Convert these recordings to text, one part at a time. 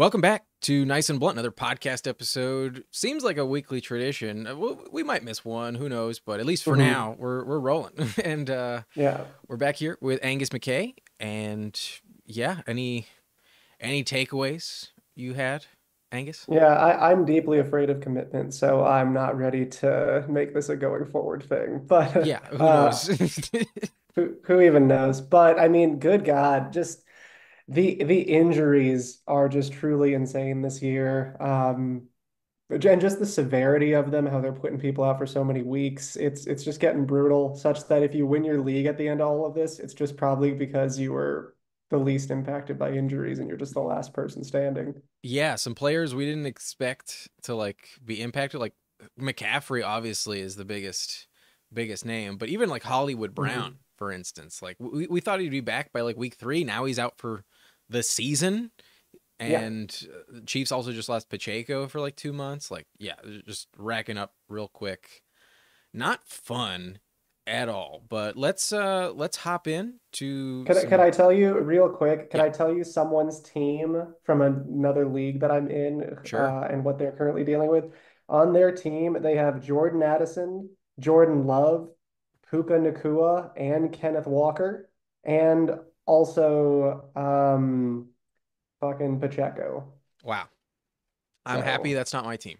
Welcome back to Nice and Blunt, another podcast episode. Seems like a weekly tradition. We might miss one, who knows? But at least for now, we're rolling, and Yeah. we're back here with Angus McKay. And yeah, any takeaways you had, Angus? Yeah, I'm deeply afraid of commitment, so I'm not ready to make this a going forward thing. But Yeah, who knows? who even knows? But I mean, good God, just the injuries are just truly insane this year. And just the severity of them, how they're putting people out for so many weeks. It's just getting brutal, such that if you win your league at the end of all of this, it's just probably because you were the least impacted by injuries and you're just the last person standing. Yeah, some players we didn't expect to be impacted. Like McCaffrey, obviously, is the biggest name, but even like Hollywood Mhm. Brown, for instance, like we thought he'd be back by like week 3. Now he's out for the season. Yeah. And Chiefs also just lost Pacheco for like 2 months. Like, yeah, just racking up real quick. Not fun at all. But let's hop in to Could some. I tell you real quick? Could Yeah, I tell you someone's team from another league that I'm in, sure. and what they're currently dealing with? On their team, they have Jordan Addison, Jordan Love, Puka Nakua, and Kenneth Walker, and also fucking Pacheco. Wow. I'm happy So that's not my team.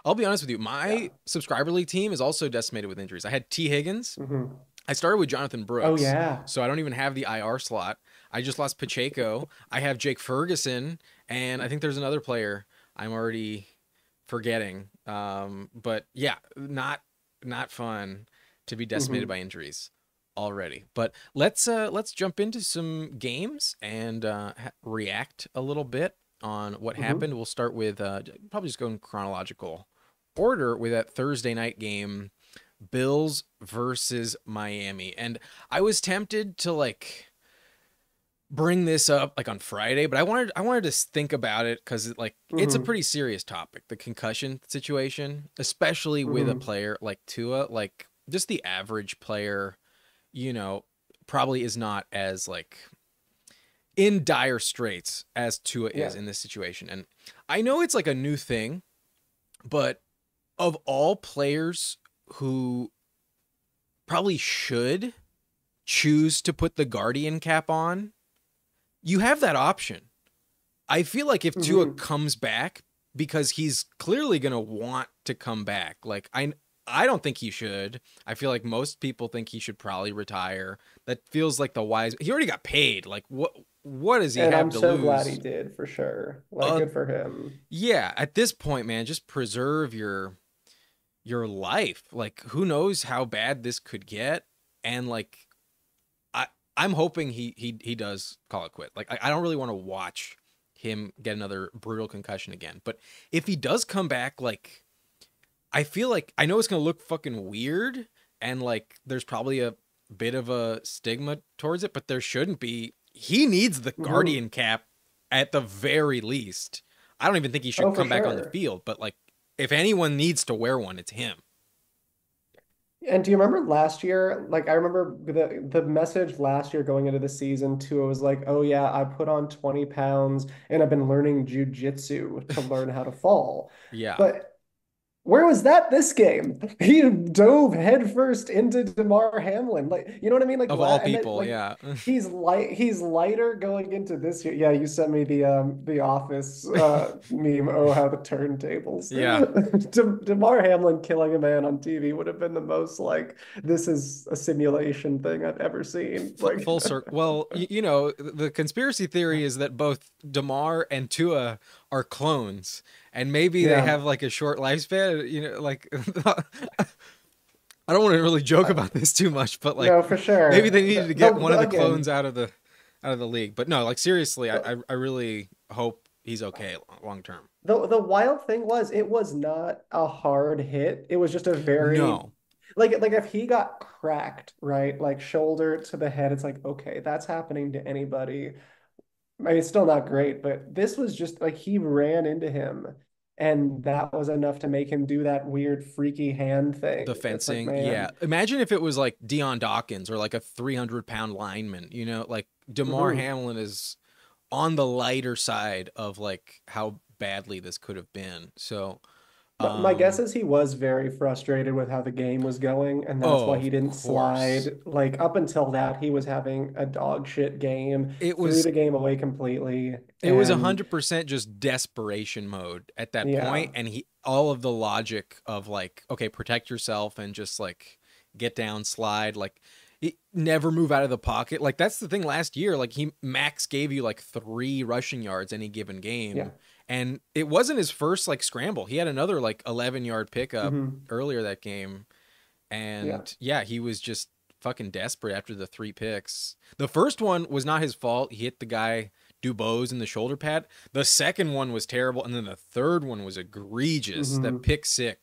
I'll be honest with you. yeah. My subscriber league team is also decimated with injuries. I had T. Higgins. Hmm. I started with Jonathan Oh Brooks, yeah. so I don't even have the IR slot. I just lost Pacheco. I have Jake Ferguson, and I think there's another player I'm already forgetting. But yeah, not fun to be decimated Hmm. by injuries already. But let's jump into some games and react a little bit on what Hmm. happened. We'll start with probably just go in chronological order with that Thursday night game, Bills versus Miami. And I was tempted to bring this up like on Friday, but I wanted to think about it cuz it's a Hmm. pretty serious topic, the concussion situation, especially with a Hmm. player like Tua, like just the average player, you know, probably is not as in dire straits as Tua Yeah. is in this situation. And I know it's like a new thing, but of all players who probably should choose to put the Guardian cap on, you have that option. I feel like if Tua Hmm. comes back, because he's clearly going to want to come back. I don't think he should. I feel like most people think he should probably retire. That feels like the wise. He already got paid. Like what does he And have I'm to so glad he lose? did for sure. Like, Uh good for him. yeah, at this point, man, just preserve your life. Like who knows how bad this could get, and I I'm hoping he does call it quit. Like I don't really want to watch him get another brutal concussion again. But if he does come back, like I feel like I know it's gonna look fucking weird, and like there's probably a bit of a stigma towards it, but there shouldn't be. He needs the Hmm. Guardian cap at the very least. I don't even think he Oh, should for come back on the sure. field, but like if anyone needs to wear one, it's him. And do you remember last year? Like, I remember the message last year going into the season too. It was like, oh yeah, I put on 20 pounds and I've been learning jujitsu to learn how to fall. Yeah, But where was that this game? He dove headfirst into DeMar Hamlin. Like, you know what I mean? Like, of all and then people, like yeah. he's lighter going into this year. Yeah, you sent me the Office meme. Oh, how the turntables. Yeah, DeMar Hamlin killing a man on TV would have been the most like this is a simulation thing I've ever seen. Like, full circle. Well, you know, the conspiracy theory is that both Damar and Tua are clones, and maybe they yeah, have like a short lifespan. You know, like I don't want to really joke I- about this too much, but like no, for maybe they sure. needed to get one of the clones Again. out of the league. But no, like seriously, I The, I, I really hope he's okay long term. the wild thing was it was not a hard hit. It was just a very No. like if he got cracked, right? Like shoulder to the head, it's like, okay, that's happening to anybody. I mean, it's still not great, but this was just like he ran into him and that was enough to make him do that weird freaky hand The thing. It's like, fencing, yeah. man. Imagine if it was like Deion Dawkins or like a 300-pound lineman. You know, like Damar Hmm. Hamlin is on the lighter side of like how badly this could have been. So, My guess um, is he was very frustrated with how the game was going, and that's oh, why of he didn't course. slide. Like up until that, he was having a dog shit game, It threw was the game away completely, it was and 100% just desperation mode at that yeah, point, and he all of the logic of like, okay, protect yourself and just like get down, slide, like never move out of the pocket. Like that's the thing last year, like he max gave you like 3 rushing yards any given yeah, game, and it wasn't his first like scramble. He had another like 11-yard pickup hmm earlier that game. yeah, And yeah, he was just fucking desperate after the 3 picks. The first one was not his fault. He hit the guy Dubose in the shoulder pad. The second one was terrible, and then the third one was egregious. That hmm pick six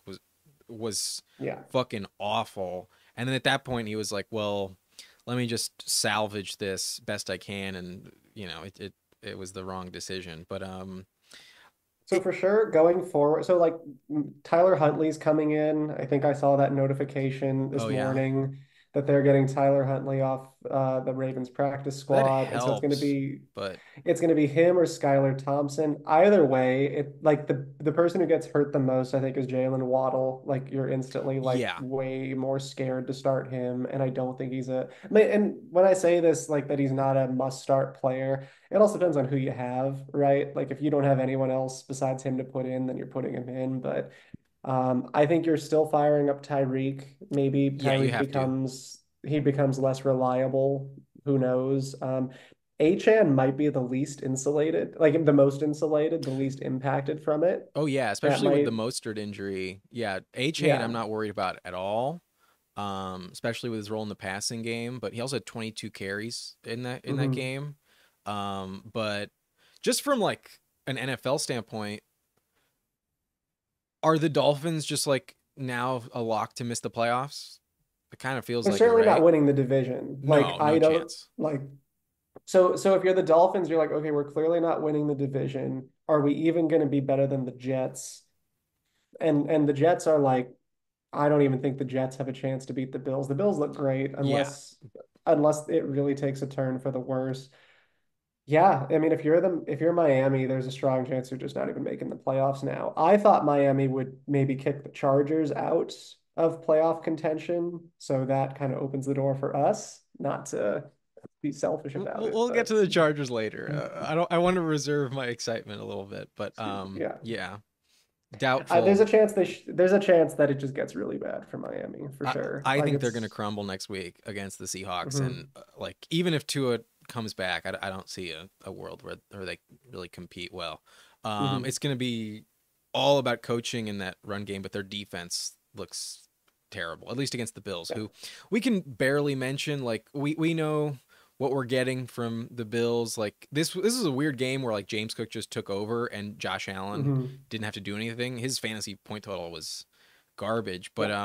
was yeah. fucking awful. And then at that point, he was like, "Well, let me just salvage this best I can." And it was the wrong decision. But So it, for sure, going forward, so like Tyler Huntley's coming in. I think I saw that notification oh this yeah, morning that they're getting Tyler Huntley off the Ravens practice that squad, and so helps. But it's going to be him or Skylar Thompson. Either way, it like the person who gets hurt the most, I think, is Jalen Waddle. Like you're instantly like yeah, way more scared to start him, and I don't think he's a. And when I say this, like that he's not a must start player. It also depends on who you have, right? Like if you don't have anyone else besides him to put in, then you're putting him in. But I think you're still firing up Tyreek. Maybe yeah, you Tyreek have to. becomes less reliable. Who knows? Achan might be the least insulated, like the most insulated, the least impacted from it. Oh yeah, That especially with the might, Mostert injury. Yeah, A Chain I'm yeah. not worried about at all. Especially with his role in the passing game, but he also had 22 carries in that hmm game. But just from like an NFL standpoint, are the Dolphins just like now a lock to miss the playoffs? It kind of feels They're like it, certainly not right? winning the division. Like No, no I don't chance. like so if you're the Dolphins, you're like, okay, we're clearly not winning the division. Are we even going to be better than the Jets? And the Jets are like, I don't even think the Jets have a chance to beat the Bills. The Bills look great Yeah. unless it really takes a turn for the worse. Yeah, I mean, if you're Miami, there's a strong chance you're just not even making the playoffs now. I thought Miami would maybe kick the Chargers out of playoff contention, so that kind of opens the door for us, not to be selfish about it, We'll get to but the Chargers later. I want to reserve my excitement a little bit, but yeah. yeah, There's a doubtful. chance there's a chance that it just gets really bad for Miami for I sure. I Like think they're going to it's crumble next week against the Seahawks, and mhm, like even if Tua comes back, I don't see a world where they really compete well. mhm. It's going to be all about coaching in that run game, but their defense looks terrible, at least against the Bills, Yeah. who we can barely mention. Like we know what we're getting from the Bills. Like this is a weird game where like James Cook just took over and Josh Allen Mhm. didn't have to do anything. His fantasy point total was garbage. But Yeah.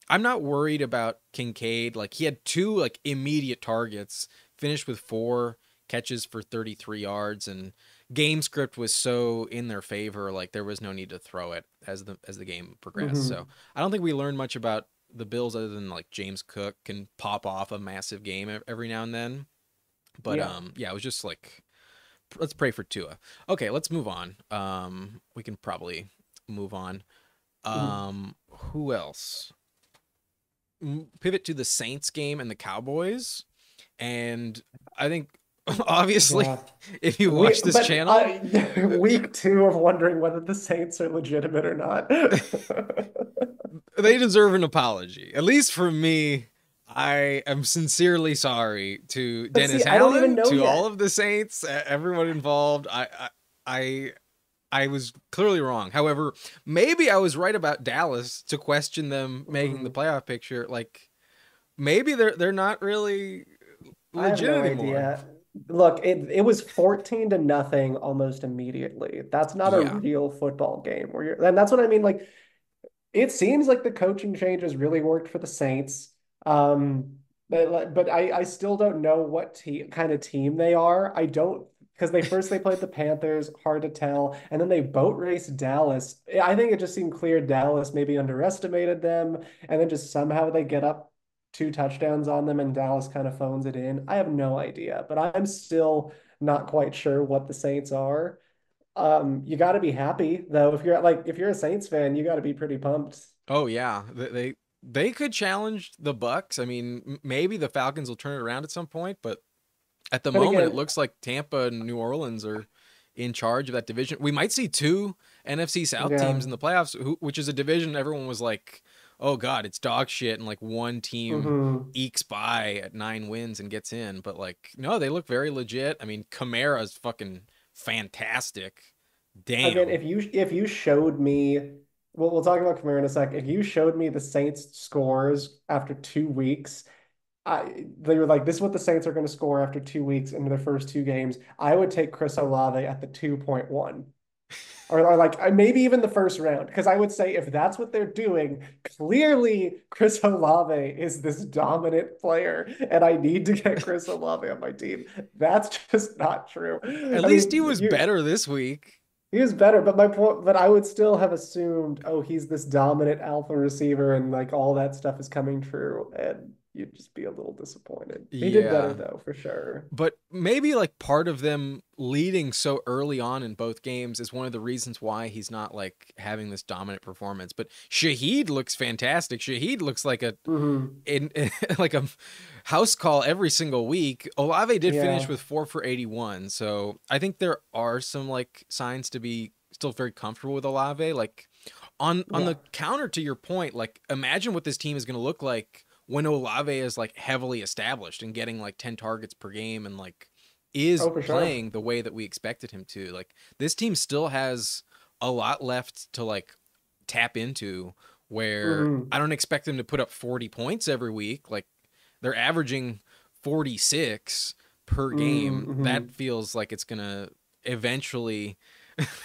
I'm not worried about Kincaid. Like he had 2 like immediate targets, finished with 4 catches for 33 yards, and game script was so in their favor. Like there was no need to throw it as the game progressed. So Mhm. I don't think we learned much about the Bills other than like James Cook can pop off a massive game every now and then. But Yeah. yeah, it was just like let's pray for Tua. Okay, let's move on. We can probably move on. Mhm. Who else? Pivot to the Saints game and the Cowboys. And I think obviously Yeah. if you watch this But channel, week two of wondering whether the Saints are legitimate or not. they deserve an apology. At least from me, I am sincerely sorry to But see, Dennis I don't even Allen, know to all yet. of the Saints, everyone involved. I I was clearly wrong. However, maybe I was right about Dallas to question them making the Mhm. playoff picture. Like maybe they're not really I have legit no anymore. idea. Look, it was 14 to nothing almost immediately. That's not a Yeah. real football game where and that's what I mean. Like, it seems like the coaching changes really worked for the Saints. But I still don't know what kind of team they are. I don't because they played the Panthers, hard to tell, and then they boat raced Dallas. I think it just seemed clear Dallas maybe underestimated them, and then just somehow they get up 2 touchdowns on them, and Dallas kind of phones it in. I have no idea, but I'm still not quite sure what the Saints are. You got to be happy though. If you're a Saints fan, you got to be pretty pumped. Oh yeah, they could challenge the Bucks. I mean, maybe the Falcons will turn it around at some point, but at the But moment, it again, looks like Tampa and New Orleans are in charge of that division. We might see two NFC South yeah. teams in the playoffs, which is a division everyone was like, "Oh God, it's dog shit," and like one team Hmm. ekes by at 9 wins and gets in. But like, no, they look very legit. I mean, Kamara's fucking fantastic. Again, Damn. if you showed me, well, we'll talk about Kamara in a sec. If you showed me the Saints scores after 2 weeks, they were like, this is what the Saints are going to score after 2 weeks into their first two games. I would take Chris Olave at the 2.1. Or like maybe even the first round, because I would say if that's what they're doing, clearly Chris Olave is this dominant player, and I need to get Chris Olave on my team. That's just not true. At I least he mean, was better this week. he was better, but my point, but I would still have assumed, oh, he's this dominant alpha receiver, and like all that stuff is coming true, and you'd just be a little disappointed. He did better Yeah. though, for sure. But maybe like part of them leading so early on in both games is one of the reasons why he's not like having this dominant performance. But Shaheed looks fantastic. Shaheed looks like Hmm. in like a house call every single week. Olave did finish Yeah, with 4 for 81, so I think there are some like signs to be still very comfortable with Olave. Like on yeah. the counter to your point, like imagine what this team is going to look like when Olave is like heavily established and getting like 10 targets per game and like is Oh, for sure. playing the way that we expected him to. Like this team still has a lot left to like tap into, where Hmm. I don't expect them to put up 40 points every week. Like they're averaging 46 per game. Hmm. That feels like it's going to eventually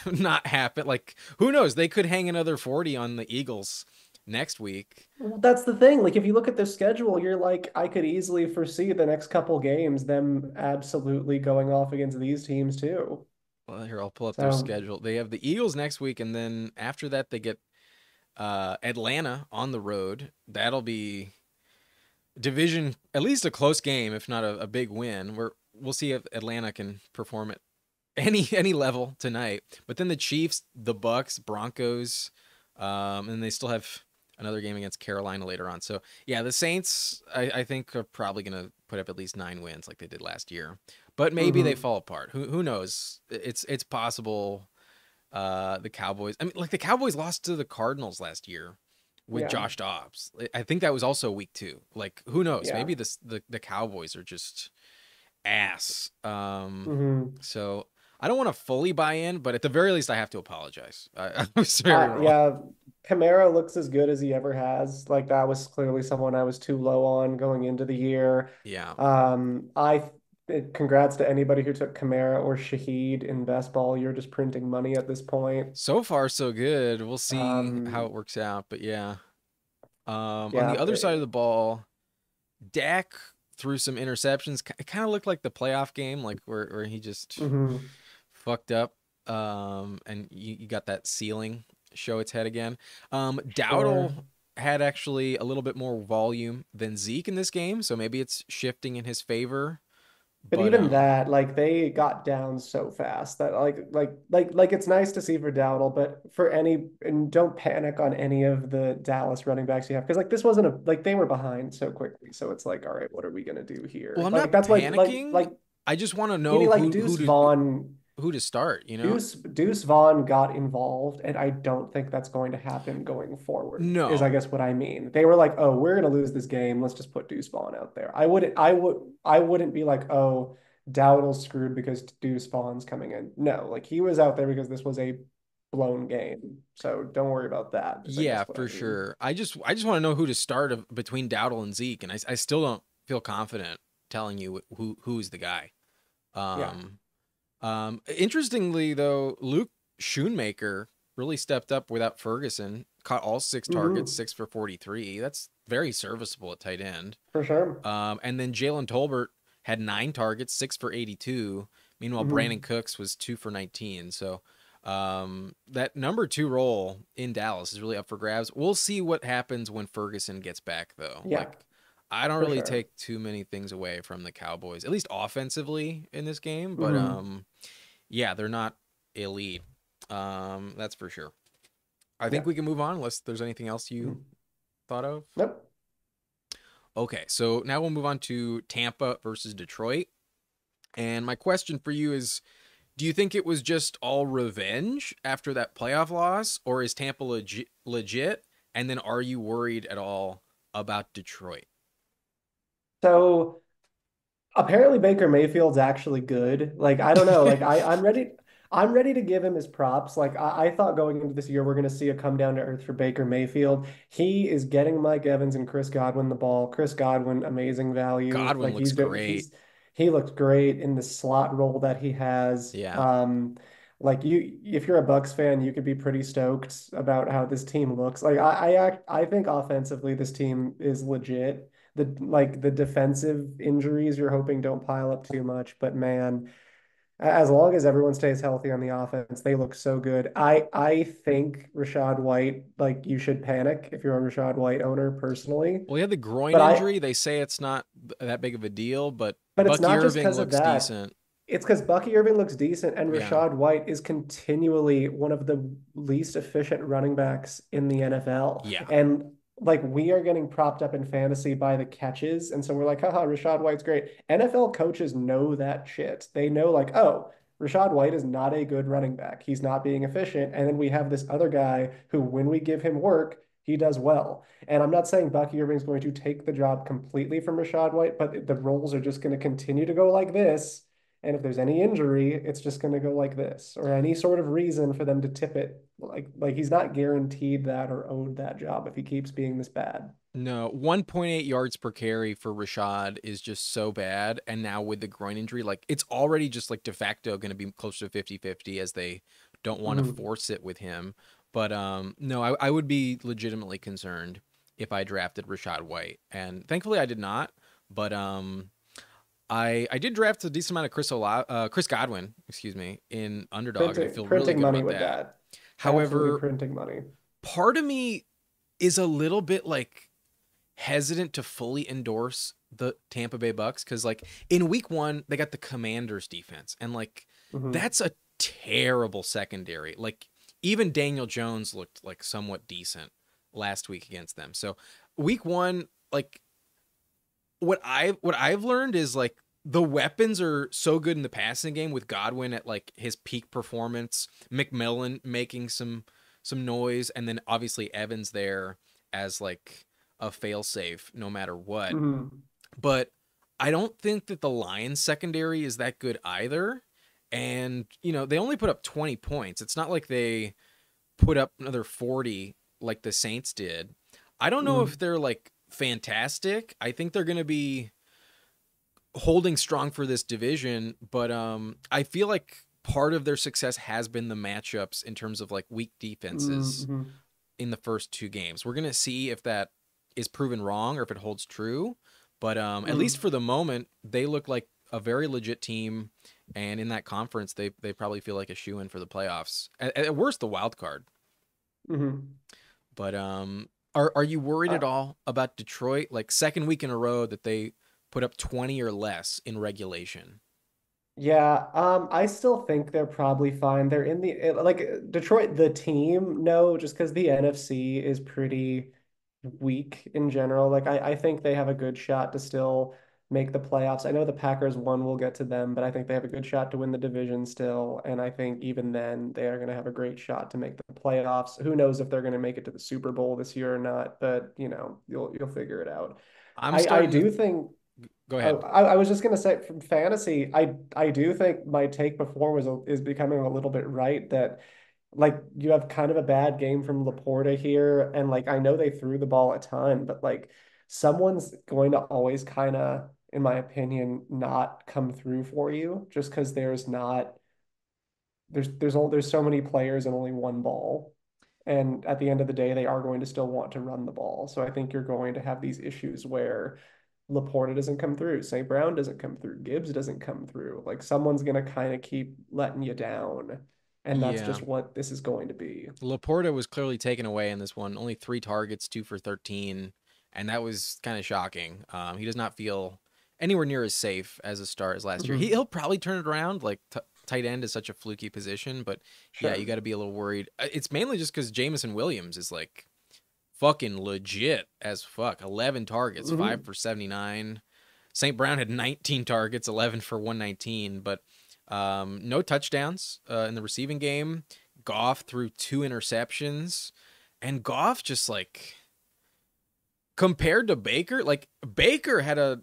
not happen. Like who knows? They could hang another 40 on the Eagles next week. Well, that's the thing. Like, if you look at their schedule, you're like, I could easily foresee the next couple games them absolutely going off against these teams too. Well, here I'll pull up their So, schedule. They have the Eagles next week, and then after that they get Atlanta on the road. That'll be division, at least a close game, if not a big win. We'll see if Atlanta can perform at any level tonight. But then the Chiefs, the Bucks, Broncos, and they still have another game against Carolina later on. So yeah, the Saints I think are probably gonna put up at least 9 wins like they did last year. But maybe they mhm. fall apart. Who knows? It's possible. The Cowboys. I mean, like the Cowboys lost to the Cardinals last year with Yeah, Josh Dobbs. I think that was also week 2. Like who knows? yeah. Maybe the Cowboys are just ass. Hmm. So I don't want to fully buy in, but at the very least, I have to apologize. I was very wrong. Yeah, Kamara looks as good as he ever has. Like, that was clearly someone I was too low on going into the year. Yeah. I congrats to anybody who took Kamara or Shaheed in best ball. You're just printing money at this point. So far, so good. We'll see how it Um, works out. But yeah. On the yeah, other side of the ball, Dak threw some interceptions. It kind of looked like the playoff game, like where he just mhm. fucked up. And you got that ceiling show its head again. Sure. Dowdle had actually a little bit more volume than Zeke in this game, so maybe it's shifting in his favor. But But even that, like, they got down so fast that like it's nice to see for Dowdle, but for any, and don't panic on any of the Dallas running backs you have, because like this wasn't a, like, they were behind so quickly, so it's like, all right, what are we gonna do well, here? I'm Like not that's panicking. like I just want to know meaning like Deuce Vaughn. who to start. You know? Deuce Vaughn got involved, and I don't think that's going to happen going forward, is I No. guess what I mean. They were like, oh, we're gonna lose this game. Let's just put Deuce Vaughn out there. I wouldn't be like, oh, Dowdle's screwed because Deuce Vaughn's coming in. No, like he was out there because this was a blown game. So don't worry about that, is I Yeah, guess what I for mean. sure. I just want to know who to start between Dowdle and Zeke, and I still don't feel confident telling you who's the guy. Yeah. Um, Interestingly though, Luke Schoonmaker really stepped up without Ferguson. Caught all 6 targets, Hmm. 6 for 43. That's very serviceable at tight end. For sure. And then Jalen Tolbert had 9 targets, 6 for 82. Meanwhile, Brandon Hmm. Cooks was 2 for 19. So that number 2 role in Dallas is really up for grabs. We'll see what happens when Ferguson gets back, though. Yeah. Like, I don't for really sure. take too many things away from the Cowboys, at least offensively in this game. But Hmm. yeah, they're not elite. That's for sure. I think Yeah. we can move on unless there's anything else you Mhm. thought of. Nope. Okay, so now we'll move on to Tampa versus Detroit. And my question for you is, do you think it was just all revenge after that playoff loss, or is Tampa legit? And then are you worried at all about Detroit? So apparently Baker Mayfield's actually good. Like I don't know. Like I'm ready to give him his props. Like I thought going into this year we're gonna see a come down to earth for Baker Mayfield. He is getting Mike Evans and Chris Godwin the ball. Chris Godwin, amazing value. Godwin Like looks great. he looks great in the slot role that he has. Yeah. Like if you're a Bucks fan, you could be pretty stoked about how this team looks. Like I think offensively this team is legit. The defensive injuries you're hoping don't pile up too much, but man, as long as everyone stays healthy on the offense, they look so good. I think Rashad White, like you should panic if you're a Rashad White owner personally. Well, he had the groin But I injury. They say it's not that big of a deal, but but it's Bucky not just Irving because of looks that. decent. It's because Bucky Irving looks decent and Yeah. Rashad White is continually one of the least efficient running backs in the NFL. Yeah. And like we are getting propped up in fantasy by the catches. And so we're like, haha, Rashad White's great. NFL coaches know that shit. They know like, oh, Rashad White is not a good running back. He's not being efficient. And then we have this other guy who, when we give him work, he does well. And I'm not saying Bucky Irving is going to take the job completely from Rashad White, but the roles are just going to continue to go like this. And if there's any injury, it's just going to go like this, or any sort of reason for them to tip it. Like he's not guaranteed that or owed that job if he keeps being this bad. No, 1.8 yards per carry for Rashad is just so bad. And now with the groin injury, like it's already just like de facto going to be closer to 50-50 as they don't want to Mhm. force it with him. But no, I would be legitimately concerned if I drafted Rashad White. And thankfully I did not. But I did draft a decent amount of Chris Godwin, excuse me, in underdog, and I feel really Printing good money about with that. that. Absolutely However, printing money. part of me is a little bit like hesitant to fully endorse the Tampa Bay Bucks because like in week one they got the Commanders defense and like Hmm. that's a terrible secondary. Like even Daniel Jones looked like somewhat decent last week against them. So week one, like what I've learned is like the weapons are so good in the passing game with Godwin at like his peak performance, McMillan making some noise, and then obviously Evans there as like a failsafe no matter what. Hmm. But I don't think that the Lions secondary is that good either. And they only put up 20 points. It's not like they put up another 40 like the Saints did. I don't know if Hmm. they're like fantastic. I think they're going to be holding strong for this division, but I feel like part of their success has been the matchups in terms of like weak defenses Hmm. in the first two games. We're going to see if that is proven wrong or if it holds true, but at least Hmm. for the moment, they look like a very legit team, and in that conference, they probably feel like a shoe in for the playoffs. At worst, the wild card. Hmm. But are you worried at Uh, all about Detroit? Like second week in a row that they put up 20 or less in regulation. yeah, I still think they're probably fine. They're in the like Detroit, the team, no, just because the NFC is pretty weak in general. Like I think they have a good shot to still make the playoffs. I know the Packers won, we'll get to them, but I think they have a good shot to win the division still. And I think even then they are going to have a great shot to make the playoffs. Who knows if they're going to make it to the Super Bowl this year or not, but you'll figure it out. I'm I starting to do think go Oh, ahead. I was just gonna say from fantasy, I do think my take before is becoming a little bit right that like you have kind of a bad game from Laporta here, and like I know they threw the ball a ton, but like someone's going to always kind of, in my opinion, not come through for you just because there's not there's so many players and only one ball. And at the end of the day, they are going to still want to run the ball. So I think you're going to have these issues where Laporta doesn't come through, St. Brown doesn't come through, Gibbs doesn't come through. Like someone's going to kind of keep letting you down. And that's Yeah. just what this is going to be. Laporta was clearly taken away in this one. Only 3 targets, 2 for 13, and that was kind of shocking. He does not feel anywhere near as safe as a start as last year. Hmm. He'll probably turn it around. Like tight end is such a fluky position, but yeah, you Sure. got to be a little worried. It's mainly just because Jamison Williams is like fucking legit as fuck. 11 targets, Hmm. 5 for 79. St. Brown had 19 targets, 11 for 119, but no touchdowns in the receiving game. Goff threw 2 interceptions, and Goff just like compared to Baker, like Baker had a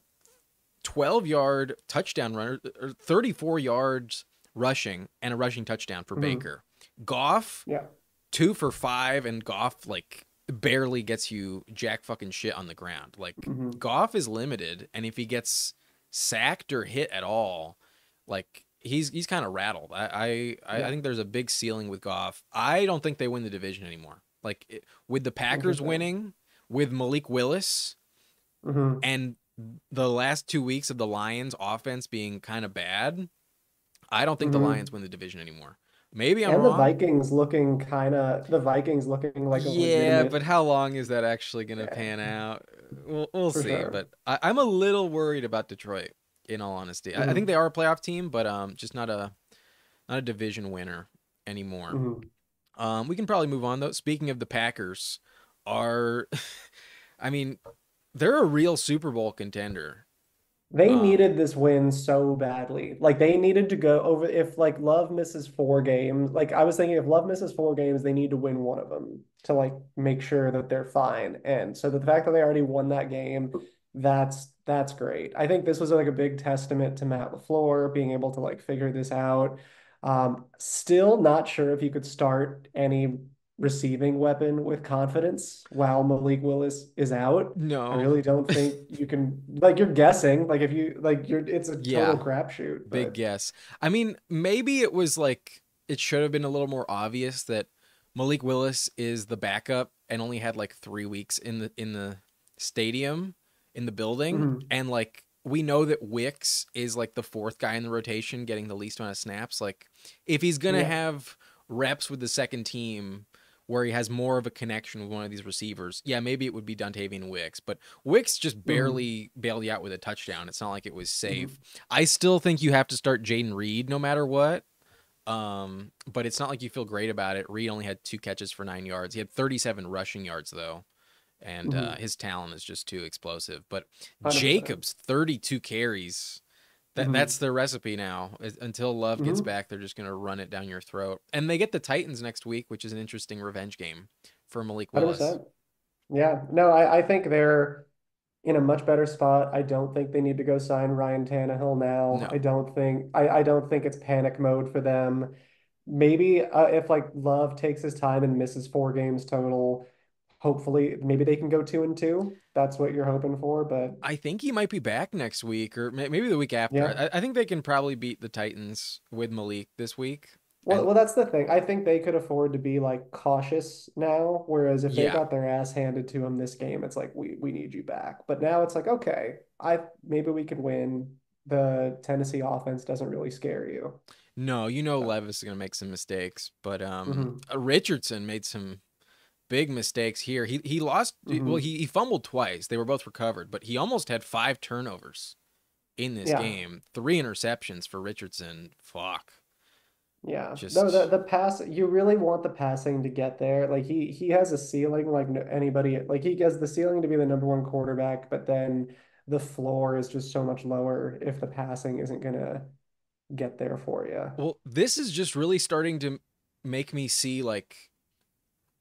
12-yard touchdown runner, or 34 yards rushing, and a rushing touchdown for Hmm. Baker. Goff, Yeah. 2 for 5, and Goff like barely gets you jack fucking shit on the ground. Like Hmm. Goff is limited, and if he gets sacked or hit at all, like he's kind of rattled. I Yeah. think there's a big ceiling with Goff. I don't think they win the division anymore. Like with the Packers Interesting. winning, with Malik Willis, Hmm. and the last 2 weeks of the Lions offense being kind of bad, I don't think the Hmm. Lions win the division anymore. Maybe I'm And the wrong. Vikings looking the Vikings looking like a Yeah, but legitimate, how long is that actually going to yeah, pan out? We'll for see. sure. But I'm a little worried about Detroit, in all honesty. I think Hmm. they are a playoff team, but just not a division winner anymore. Hmm. We can probably move on though. Speaking of the Packers, are I mean, they're a real Super Bowl contender. They Um, needed this win so badly. Like they needed to go over if like Love misses 4 games. Like I was thinking if Love misses 4 games, they need to win one of them to like make sure that they're fine. And so the fact that they already won that game, that's great. I think this was like a big testament to Matt LaFleur being able to like figure this out. Still not sure if you could start any receiving weapon with confidence while Malik Willis is out. I no, really don't think you can like you're guessing. Like if you like you're it's a total yeah, crapshoot, big but guess. I mean, maybe it was like it should have been a little more obvious that Malik Willis is the backup and only had like 3 weeks in the stadium in the building, mhm. and like we know that Wicks is like the fourth guy in the rotation getting the least amount of snaps. Like if he's gonna Yeah. have reps with the second team where he has more of a connection with one of these receivers, yeah, maybe it would be Dontavian Wicks. But Wicks just Mhm. barely bailed you out with a touchdown. It's not like it was safe. Mhm. I still think you have to start Jaden Reed no matter what. But it's not like you feel great about it. Reed only had 2 catches for 9 yards. He had 37 rushing yards though, and Mhm. his talent is just too explosive. But 100%. Jacobs, 32 carries. That's Mhm. their recipe now. Until Love gets Mhm. back, they're just gonna run it down your throat. And they get the Titans next week, which is an interesting revenge game for Malik Willis. 100%. Yeah. No, I think they're in a much better spot. I don't think they need to go sign Ryan Tannehill now. No, I don't think it's panic mode for them. Maybe if like Love takes his time and misses 4 games total, hopefully maybe they can go 2-2. That's what you're hoping for, but I think he might be back next week or maybe the week after. yeah. I think they can probably beat the Titans with Malik this week. Well, And that's the thing. I think they could afford to be like cautious now, whereas if they yeah, got their ass handed to them this game, it's like we need you back. But now it's like, okay, I maybe we can win. The Tennessee offense doesn't really scare you. no, you know Levis is gonna make some mistakes, but Hmm. Richardson made some big mistakes here. He lost. Well, Hmm. he fumbled twice. They were both recovered, but he almost had 5 turnovers in this Yeah. game. 3 interceptions for Richardson. Fuck. Yeah. No, Just the pass, you really want the passing to get there. Like he has a ceiling like anybody, like he has the ceiling to be the number one quarterback, but then the floor is just so much lower if the passing isn't gonna get there for you. well, this is just really starting to make me see like.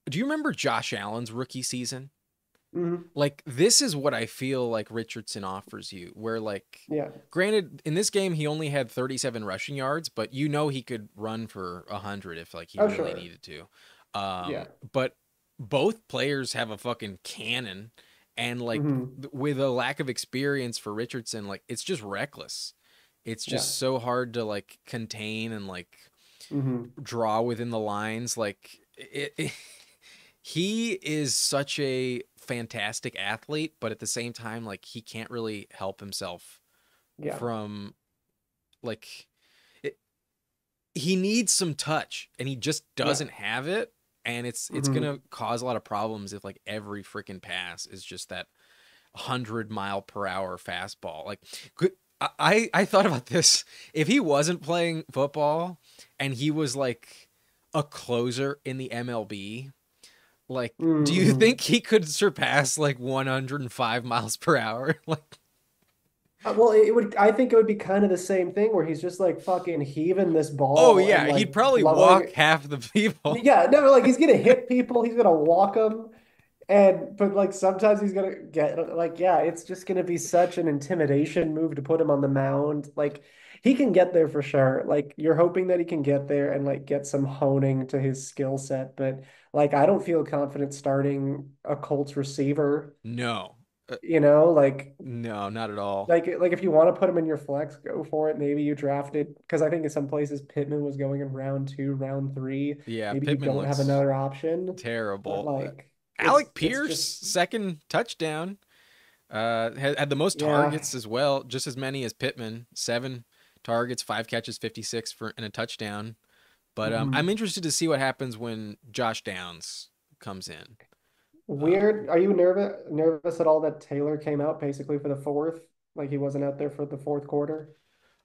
Do you remember Josh Allen's rookie season? Hmm. Like this is what I feel like Richardson offers you, where like Yeah. granted in this game he only had 37 rushing yards, but you know he could run for 100 if like he Oh, really sure. needed to. Yeah. But both players have a fucking cannon, and like Hmm. with a lack of experience for Richardson, like it's just reckless. It's Yeah. just so hard to like contain and like Hmm. draw within the lines. Like he is such a fantastic athlete, but at the same time, like he can't really help himself Yeah. from like it, he needs some touch, and he just Yeah. doesn't have it. And it's Hmm. gonna cause a lot of problems if like every freaking pass is just that. 100-mile-per-hour fastball. Like, I thought about this. If he wasn't playing football and he was like a closer in the MLB, like, do you Mm-hmm. think he could surpass like 105 miles per hour? Like, Well, it would. I think it would be kind of the same thing where he's just like fucking heaving this oh ball and yeah, like he'd probably walk blowing. half the people. Yeah, no, like he's gonna hit people. He's gonna walk them. And but like sometimes he's gonna get like yeah, it's just gonna be such an intimidation move to put him on the mound. Like he can get there for sure. Like you're hoping that he can get there and like get some honing to his skill set. But like I don't feel confident starting a Colts receiver. No, You know, no, not at all. like if you want to put him in your flex, go for it. Maybe you drafted because I think in some places Pittman was going in round two, round three. Yeah, Maybe you Pittman don't have looks another option. But terrible. like Alec it's Pierce, just second touchdown, had the most yeah. targets as well, just as many as Pittman. 7 targets, 5 catches, 56 for and a touchdown. But I'm Mhm. interested to see what happens when Josh Downs comes in. Um, Weird. Are you nervous at all that Taylor came out basically for the fourth? Like he wasn't out there for the fourth quarter?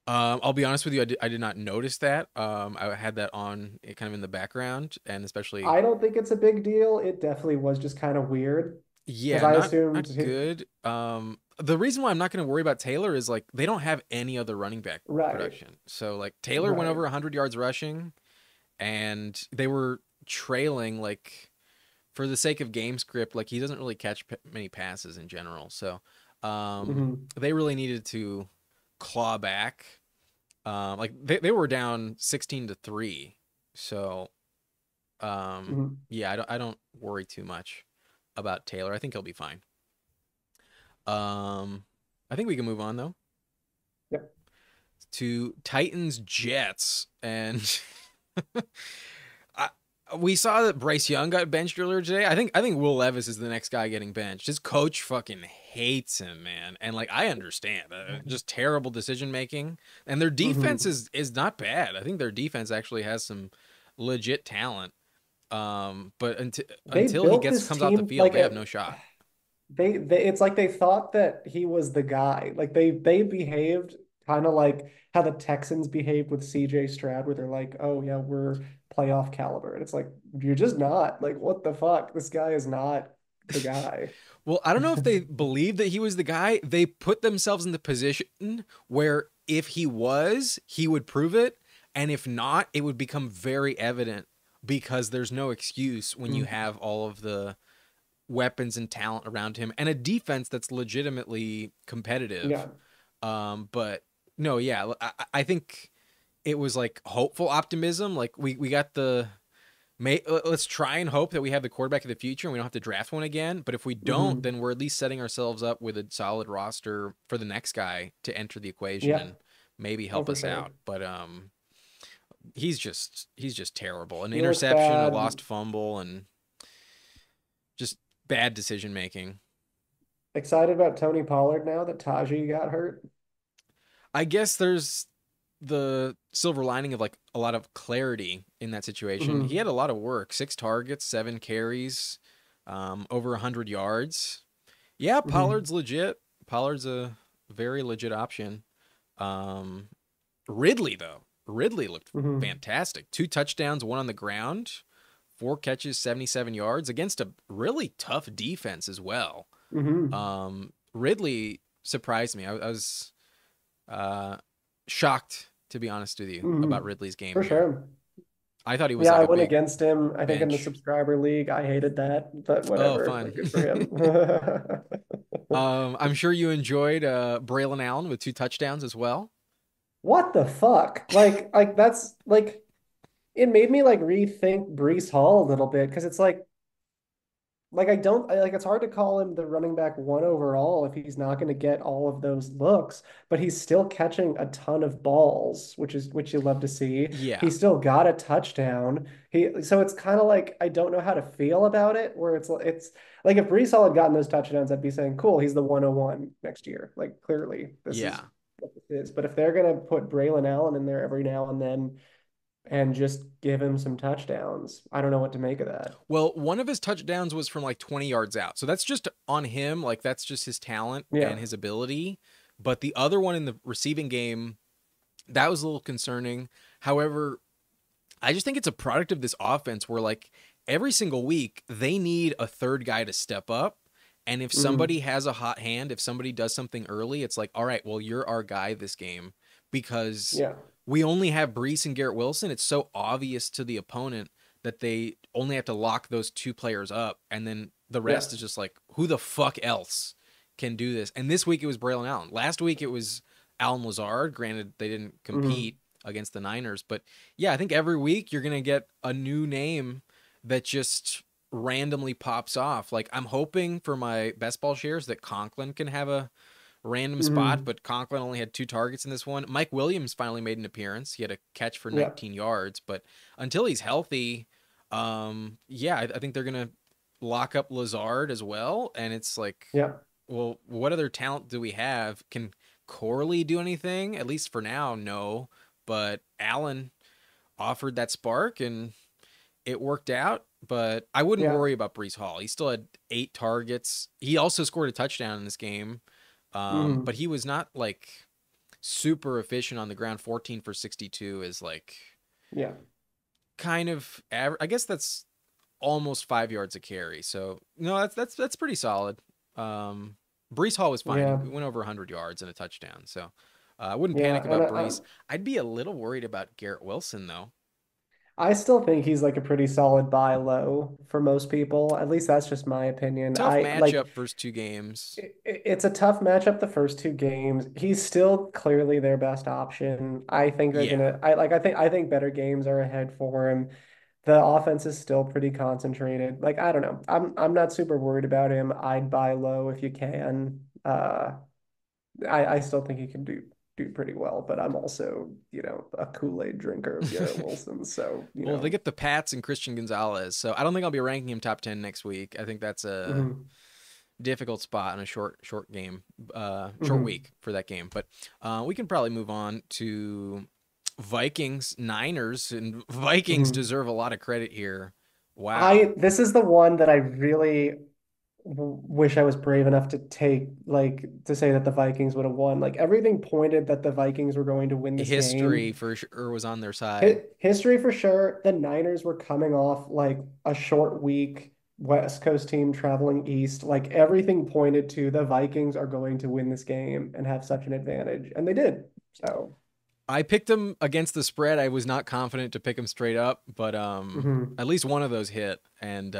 I'll be honest with you, I did not notice that. I had that on kind of in the background, and especially, I don't think it's a big deal. It definitely was just kind of weird because yeah, I not assumed good. The reason why I'm not going to worry about Taylor is like they don't have any other running back right, production. So like Taylor went right. over 100 yards rushing, and they were trailing like for the sake of game script, like he doesn't really catch many passes in general. So Hmm. they really needed to claw back. Like they were down 16-3. So Hmm. yeah, I don't worry too much about Taylor. I think he'll be fine. Um, I think we can move on though Yep. to Titans Jets, and I, we saw that Bryce Young got benched earlier today. I think Will Levis is the next guy getting benched. His coach fucking hates him, man, and like I understand, just terrible decision making. And their defense Hmm. is not bad. I think their defense actually has some legit talent. But They until he built gets this comes out the team field, like they have no shot. they it's like they thought that he was the guy. Like they behaved kind of like how the Texans behaved with CJ Stroud, where they're like, oh yeah, we're playoff caliber. And it's like, you're just not. Like, what the fuck? This guy is not the guy. Well, I don't know if they believed that he was the guy. They put themselves in the position where if he was, he would prove it. And if not, it would become very evident because there's no excuse when you have all of the weapons and talent around him and a defense that's legitimately competitive. Yeah. But no, yeah, I think it was like hopeful optimism. Like we got the let's try and hope that we have the quarterback of the future and we don't have to draft one again. But if we don't, Hmm. then we're at least setting ourselves up with a solid roster for the next guy to enter the equation Yeah. and maybe Oh, help for us sure. out. But he's just terrible. An He looks interception, a bad. lost fumble, and just bad decision making. Excited about Tony Pollard now that Tajee got hurt. I guess there's the silver lining of like a lot of clarity in that situation. He Hmm. had a lot of work, 6 targets, 7 carries, over 100 yards. Yeah, Hmm. Pollard's legit. Pollard's a very legit option. Um, Ridley though, Ridley looked Hmm. fantastic. 2 touchdowns, one on the ground, 4 catches, 77 yards against a really tough defense as well. Hmm. Ridley surprised me. I was uh, shocked, to be honest with you, Hmm. about Ridley's game For here. sure. I thought he was Yeah, like I a went big against him, I think in the bench. subscriber league. I hated that, but Oh, whatever. fun. Like, good for him. I'm sure you enjoyed Braylon Allen with 2 touchdowns as well. What the fuck? Like that's like it made me like rethink Brees Hall a little bit because it's like I don't like it's hard to call him the running back one overall if he's not going to get all of those looks, but he's still catching a ton of balls, which you love to see. He Yeah, still got a touchdown. He so it's kind of like I don't know how to feel about it, where it's like if Brees Hall had gotten those touchdowns, I'd be saying, cool, he's the 101 next year. Like clearly, this is yeah. what this is. But if they're gonna put Braylon Allen in there every now and then, and just give him some touchdowns. I don't know what to make of that. Well, one of his touchdowns was from like 20 yards out. So that's just on him. Like that's just his talent Yeah. and his ability. But the other one in the receiving game, that was a little concerning. However, I just think it's a product of this offense where like every single week they need a third guy to step up. And if Hmm. somebody has a hot hand, if somebody does something early, it's like, all right, well, you're our guy this game because Yeah. we only have Brees and Garrett Wilson. It's so obvious to the opponent that they only have to lock those two players up. And then the Yeah. rest is just like, who the fuck else can do this? And this week it was Braylon Allen. Last week it was Alan Lazard. Granted, they didn't Hmm. compete against the Niners, but yeah, I think every week you're going to get a new name that just randomly pops off. Like I'm hoping for my best ball shares that Conklin can have a random spot, Hmm. but Conklin only had 2 targets in this one. Mike Williams finally made an appearance. He had a catch for Yeah. 19 yards, but until he's healthy, yeah, I think they're gonna lock up Lazard as well. And it's like, Yeah. well, what other talent do we have? Can Corley do anything? At least for now, no. But Allen offered that spark, and it worked out. But I wouldn't Yeah. worry about Brees Hall. He still had 8 targets. He also scored a touchdown in this game. Hmm. But he was not like super efficient on the ground. 14 for 62 is like Yeah. kind of average. I guess that's almost 5 yards a carry. So no, that's pretty solid. Um, Brees Hall was fine. He Yeah. went over 100 yards and a touchdown. So I wouldn't Yeah. panic And about Brees. I'd be a little worried about Garrett Wilson though. I still think he's like a pretty solid buy low for most people. At least that's just my opinion. Tough I like matchup first 2 games. it's a tough matchup the first two games. He's still clearly their best option. I think they're Yeah, gonna I think better games are ahead for him. The offense is still pretty concentrated. Like I don't know. I'm not super worried about him. I'd buy low if you can. I still think he can do pretty well, but I'm also, a Kool-Aid drinker of Garrett Wilson. So, well, they get the Pats and Christian Gonzalez, so I don't think I'll be ranking him top 10 next week. I think that's a mhm, difficult spot in a short game, short mhm. week for that game. But we can probably move on to Vikings, Niners, and Vikings Mhm. deserve a lot of credit here. Wow. This is the one that I really wish I was brave enough to take, like, to say that the Vikings would have won. Like, everything pointed that the Vikings were going to win this History game. for sure was on their side. History for sure. The Niners were coming off like a short week, West Coast team traveling east. Like, everything pointed to the Vikings are going to win this game and have such an advantage. And they did. So, I picked them against the spread. I was not confident to pick them straight up, but mhm. at least one of those hit. And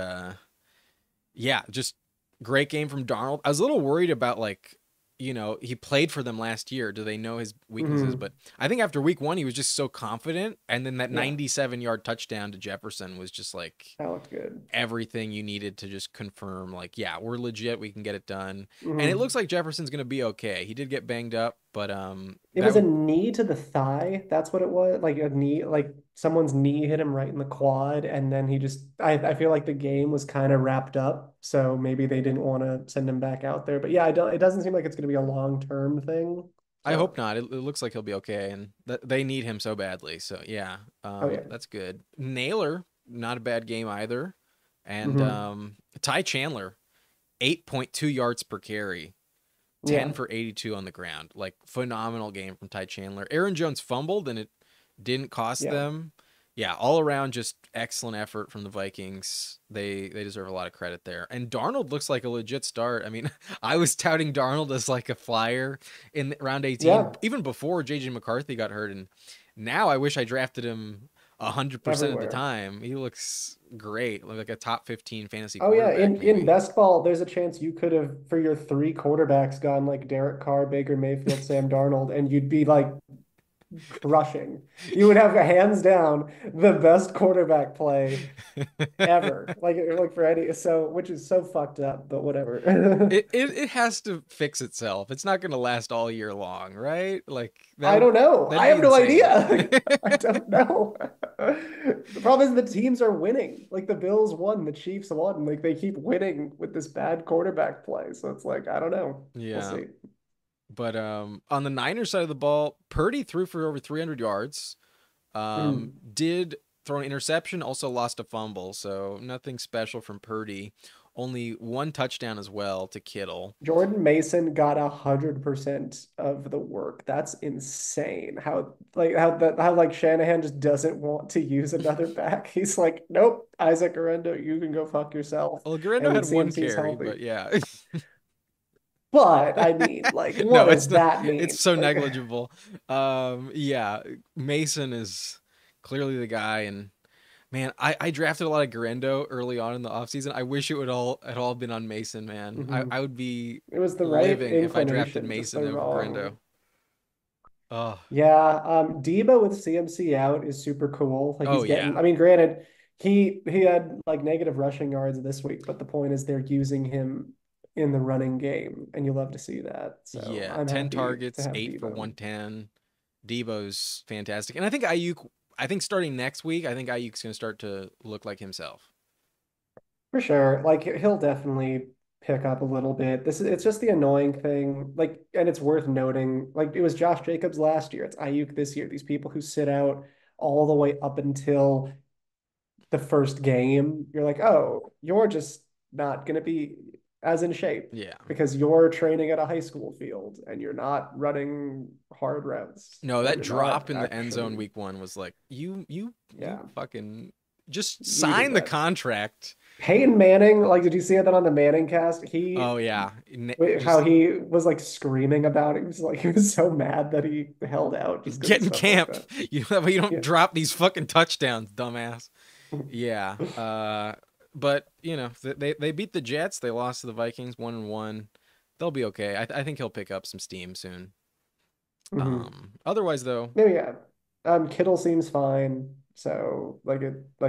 yeah, just great game from Darnold. I was a little worried about like, he played for them last year. Do they know his weaknesses? Mhm. But I think after week one, he was just so confident. And then that Yeah, 97-yard touchdown to Jefferson was just like that looked good. everything you needed to just confirm, like, yeah, we're legit. We can get it done. And it looks Mhm. like Jefferson's gonna be okay. He did get banged up, but It that was a knee to the thigh. That's what it was. Like a knee, like someone's knee hit him right in the quad, and then I feel like the game was kind of wrapped up, so maybe they didn't want to send him back out there. But yeah, I don't. It doesn't seem like it's going to be a long-term thing. I hope So, not. It looks like he'll be okay, and they need him so badly. So yeah, oh yeah. that's good. Naylor, not a bad game either, and Hmm. Ty Chandler, 8.2 yards per carry, 10 Yeah. for 82 on the ground. Like phenomenal game from Ty Chandler. Aaron Jones fumbled, and it didn't cost Yeah. them. Yeah, all around just excellent effort from the Vikings. They deserve a lot of credit there. And Darnold looks like a legit start. I mean, I was touting Darnold as like a flyer in round 18 Yeah. even before JJ McCarthy got hurt, and now I wish I drafted him 100% of the Everywhere. time. He looks great. Like a top 15 fantasy Oh yeah. quarterback In maybe. best ball, there's a chance you could have for your three quarterbacks gone like Derek Carr, Baker Mayfield, Sam Darnold, and you'd be like crushing. You would have hands down the best quarterback play ever. Like for any, so which is so fucked up, but whatever. It has to fix itself. It's not going to last all year long, right? Like I don't know. that'd I be have no insane. idea. I don't know. The problem is the teams are winning. Like the Bills won, the Chiefs won. Like they keep winning with this bad quarterback play. So it's like, I don't know. We'll Yeah. see. But on the Niners side of the ball, Purdy threw for over 300 yards. Mhm. Did throw an interception, also lost a fumble, so nothing special from Purdy. Only one touchdown as well to Kittle. Jordan Mason got 100% of the work. That's insane. How like Shanahan just doesn't want to use another back. He's like, nope, Isaac Arendo, you can go fuck yourself. Well, Garendo And when had one CMC's carry, healthy. but yeah. But I mean, like, what No, does that it's mean? so Like, negligible. Yeah, Mason is clearly the guy, and man, I drafted a lot of Garendo early on in the offseason. I wish it would all had all been on Mason, man. mhm. I would be It was the right living if I drafted inclination, just Mason the over Garendo. wrong. Oh, Yeah, Debo with CMC out is super cool. Like oh he's yeah, getting, I mean, granted, he had like negative rushing yards this week, but the point is they're using him in the running game, and you love to see that. So yeah. I'm 10 happy to targets, have 8 for Debo. 110. Debo's fantastic, and I think Ayuk. I think starting next week, I think Ayuk's gonna start to look like himself. For sure. Like he'll definitely pick up a little bit. This is it's just the annoying thing. Like, and it's worth noting, like it was Josh Jacobs last year. It's Ayuk this year. These people who sit out all the way up until the first game, you're like, oh, you're just not going to be as in shape Yeah. because you're training at a high school field and you're not running hard routes No, and that you're drop not in the end zone actually, week 1 was like, you yeah, fucking just needed sign the that. contract. Peyton Manning, like, did you see that on the Manning cast? Oh yeah, How just he was like screaming about it. He was like, he was so mad that he held out just because get of in stuff like camp. that. That way you don't Yeah. drop these fucking touchdowns, dumbass. Yeah. But they beat the Jets. They lost to the Vikings 1-1. They'll be okay. I think he'll pick up some steam soon. hmm Otherwise though, No, yeah. Kittle seems fine. So like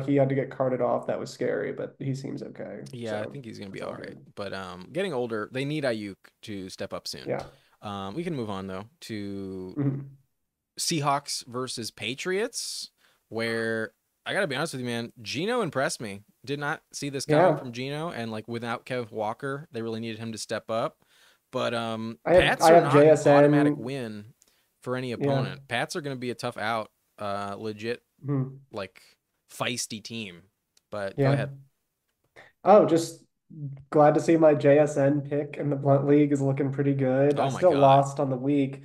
he had to get carted off. That was scary, but he seems okay. yeah, I So think he's gonna be it's all all right. good. But getting older, they need Ayuk to step up soon. Yeah. We can move on though to Mhm. Seahawks versus Patriots, where I gotta be honest with you, man, Geno impressed me. Did not see this coming Yeah. from Geno, and like without Kev Walker, they really needed him to step up. But I Pats are have not an automatic JSN. win for any Yeah. opponent. Pats are gonna be a tough out, legit Mhm. like feisty team. But go Yeah. ahead. Oh, just glad to see my JSN pick in the Blunt League is looking pretty good. I Oh my still god, lost on the week,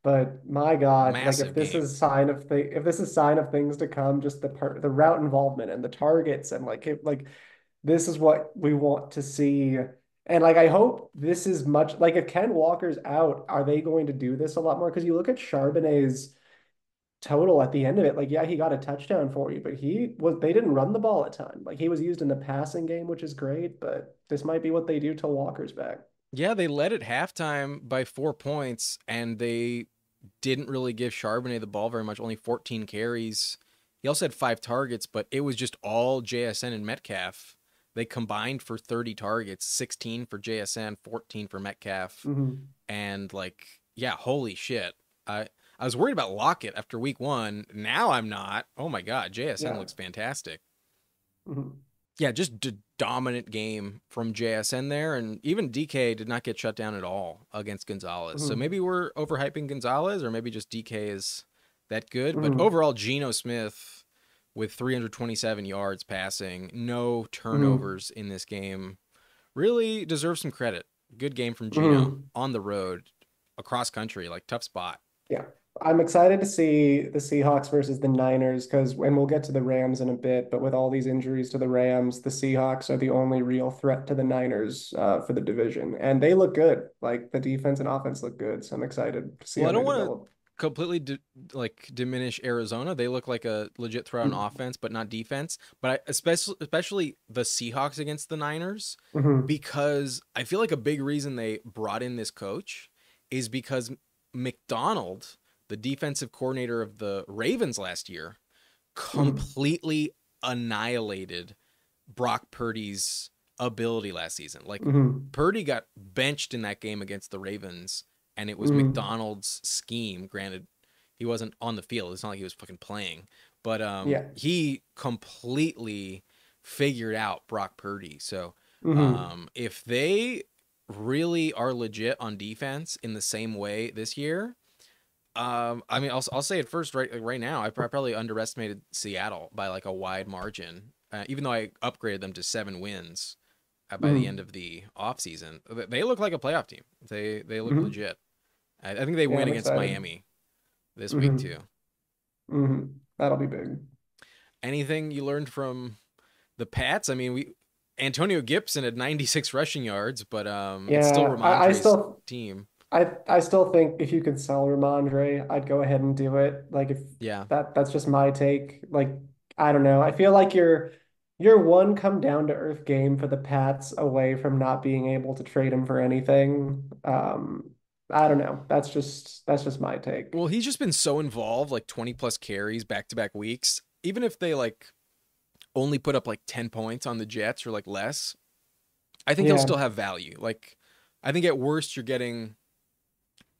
but my God, like if massive this game. is sign of if this is sign of things to come, just the route involvement and the targets and like this is what we want to see. And like I hope this is much like if Ken Walker's out, are they going to do this a lot more? Because you look at Charbonnet's total at the end of it, like yeah, he got a touchdown for you, but they didn't run the ball a ton. Like he was used in the passing game, which is great, but this might be what they do till Walker's back. Yeah, they led at halftime by 4 points, and they didn't really give Charbonnet the ball very much, only 14 carries. He also had 5 targets, but it was just all JSN and Metcalf. They combined for 30 targets, 16 for JSN, 14 for Metcalf. Hmm. And like, yeah, holy shit. I was worried about Lockett after week 1. Now I'm not. Oh my god, JSN Yeah. looks fantastic. Hmm. Yeah, just dominant game from JSN there, and even DK did not get shut down at all against Gonzalez. So Hmm. maybe we're overhyping Gonzalez, or maybe just DK is that good. But Hmm. overall, Geno Smith with 327 yards passing, no Hmm. turnovers in this game, really deserves some credit. Good game from Geno Hmm. on the road, across country, like tough spot. Yeah. I'm excited to see the Seahawks versus the Niners because, and we'll get to the Rams in a bit, but with all these injuries to the Rams, the Seahawks are the only real threat to the Niners for the division. And they look good. Like the defense and offense look good. So I'm excited to see Well, how I they don't want to develop. completely like diminish Arizona. They look like a legit threat on offense, but not defense. But especially the Seahawks against the Niners, Mm-hmm. because I feel like a big reason they brought in this coach is because McDonald, the defensive coordinator of the Ravens last year, Mm-hmm. completely annihilated Brock Purdy's ability last season. Like Mm-hmm. Purdy got benched in that game against the Ravens, and it was Mm-hmm. McDonald's scheme. Granted, he wasn't on the field. It's not like he was fucking playing, but Yeah. he completely figured out Brock Purdy. So Mm-hmm. if they really are legit on defense in the same way this year, I mean, I'll say it first right now. I probably underestimated Seattle by like a wide margin, even though I upgraded them to 7 wins by the end Mm, of the offseason. They look like a playoff team. They look hmm. legit. I think they Yeah, win I'm against excited. Miami this week Hmm. too. Hmm. That'll be big. Anything you learned from the Pats? I mean, we Antonio Gibson had 96 rushing yards, but it's still Yeah, Ramondre's team. I still think if you could sell Ramondre, I'd go ahead and do it. Like if Yeah, that's just my take. Like I don't know. I feel like you're one come down to earth game for the Pats away from not being able to trade him for anything. I don't know. That's just my take. well, he's just been so involved, like 20 plus carries back to back weeks. Even if they like only put up like 10 points on the Jets or like less, I think he'll still Yeah. have value. Like, I think at worst, you're getting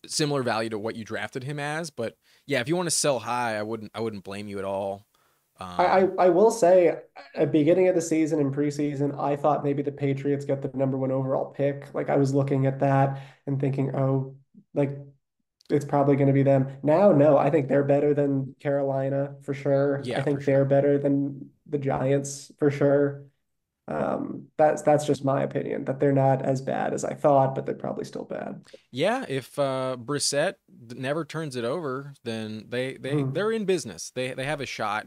similar value to what you drafted him as. But yeah, if you want to sell high, I wouldn't blame you at all. I will say at the beginning of the season and preseason, I thought maybe the Patriots get the number one overall pick. Like I was looking at that and thinking, oh, like it's probably going to be them. Now, no, I think they're better than Carolina for sure. I Yeah, for think they're sure. better than the Giants for sure. That's just my opinion that they're not as bad as I thought, but they're probably still bad. Yeah, if Brissett never turns it over, then they're Mhm. in business. They have a shot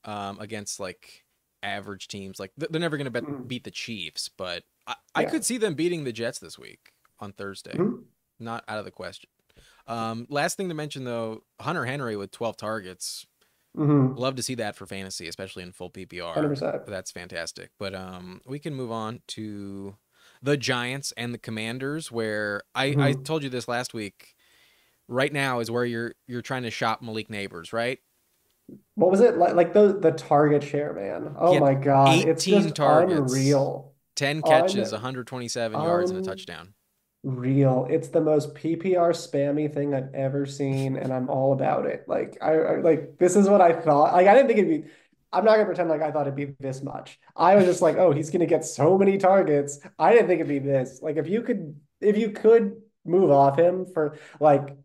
against like average teams. Like they're never gonna Mhm. beat the Chiefs, but I Yeah. could see them beating the Jets this week on Thursday. Mhm. Not out of the question. Last thing to mention though, Hunter Henry with 12 targets. Mhm. Love to see that for fantasy, especially in full PPR. 100%. That's fantastic. But we can move on to the Giants and the Commanders, where I Mhm. told you this last week. Right now is where you're trying to shop Malik Neighbors, right? What was it like the target share, man? He Oh had my God. It's 18 just targets, unreal. 10 catches, Un 127 yards, and a unreal. touchdown. It's the most PPR spammy thing I've ever seen, and I'm all about it. Like I like this is what I thought. Like I didn't think it'd be I'm not gonna pretend like I thought it'd be this much. I was just like, oh, he's gonna get so many targets. I didn't think it'd be this. Like if you could move off him for like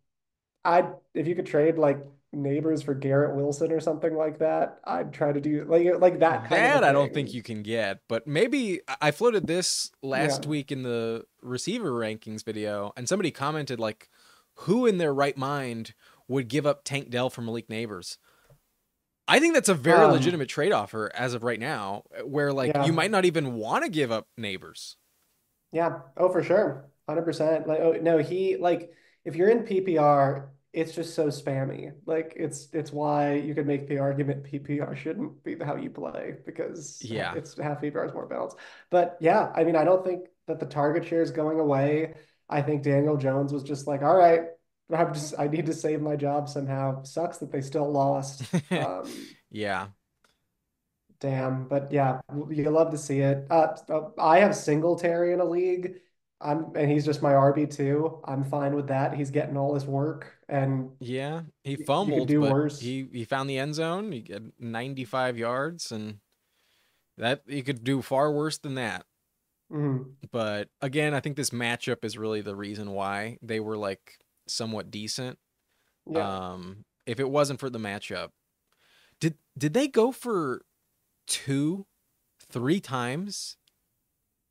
if you could trade like Neighbors for Garrett Wilson or something like that, I'd try to do like that kind of a That I don't think thing. you can get, but maybe I floated this last Yeah. week in the receiver rankings video, and somebody commented like, "Who in their right mind would give up Tank Dell for Malik Neighbors?" I think that's a very Um, legitimate trade offer as of right now, where like you yeah. might not even want to give up Neighbors. Yeah. Oh, for sure. 100%. Like, oh, no, if you're in PPR, it's just so spammy. Like, it's why you could make the argument PPR shouldn't be how you play because Yeah, it's half PPR is more balanced. But yeah, I mean, I don't think that the target share is going away. I think Daniel Jones was just like, all right, I need to save my job somehow. Sucks that they still lost. yeah, Damn, but yeah, you love to see it. I have Singletary in a league. And he's just my RB2. I'm fine with that. He's getting all this work, and yeah. He you could fumbled, do but worse. he found the end zone. He got 95 yards, and that he could do far worse than that. Mhm. But again, I think this matchup is really the reason why they were like somewhat decent. Yeah. If it wasn't for the matchup, did they go for two, three times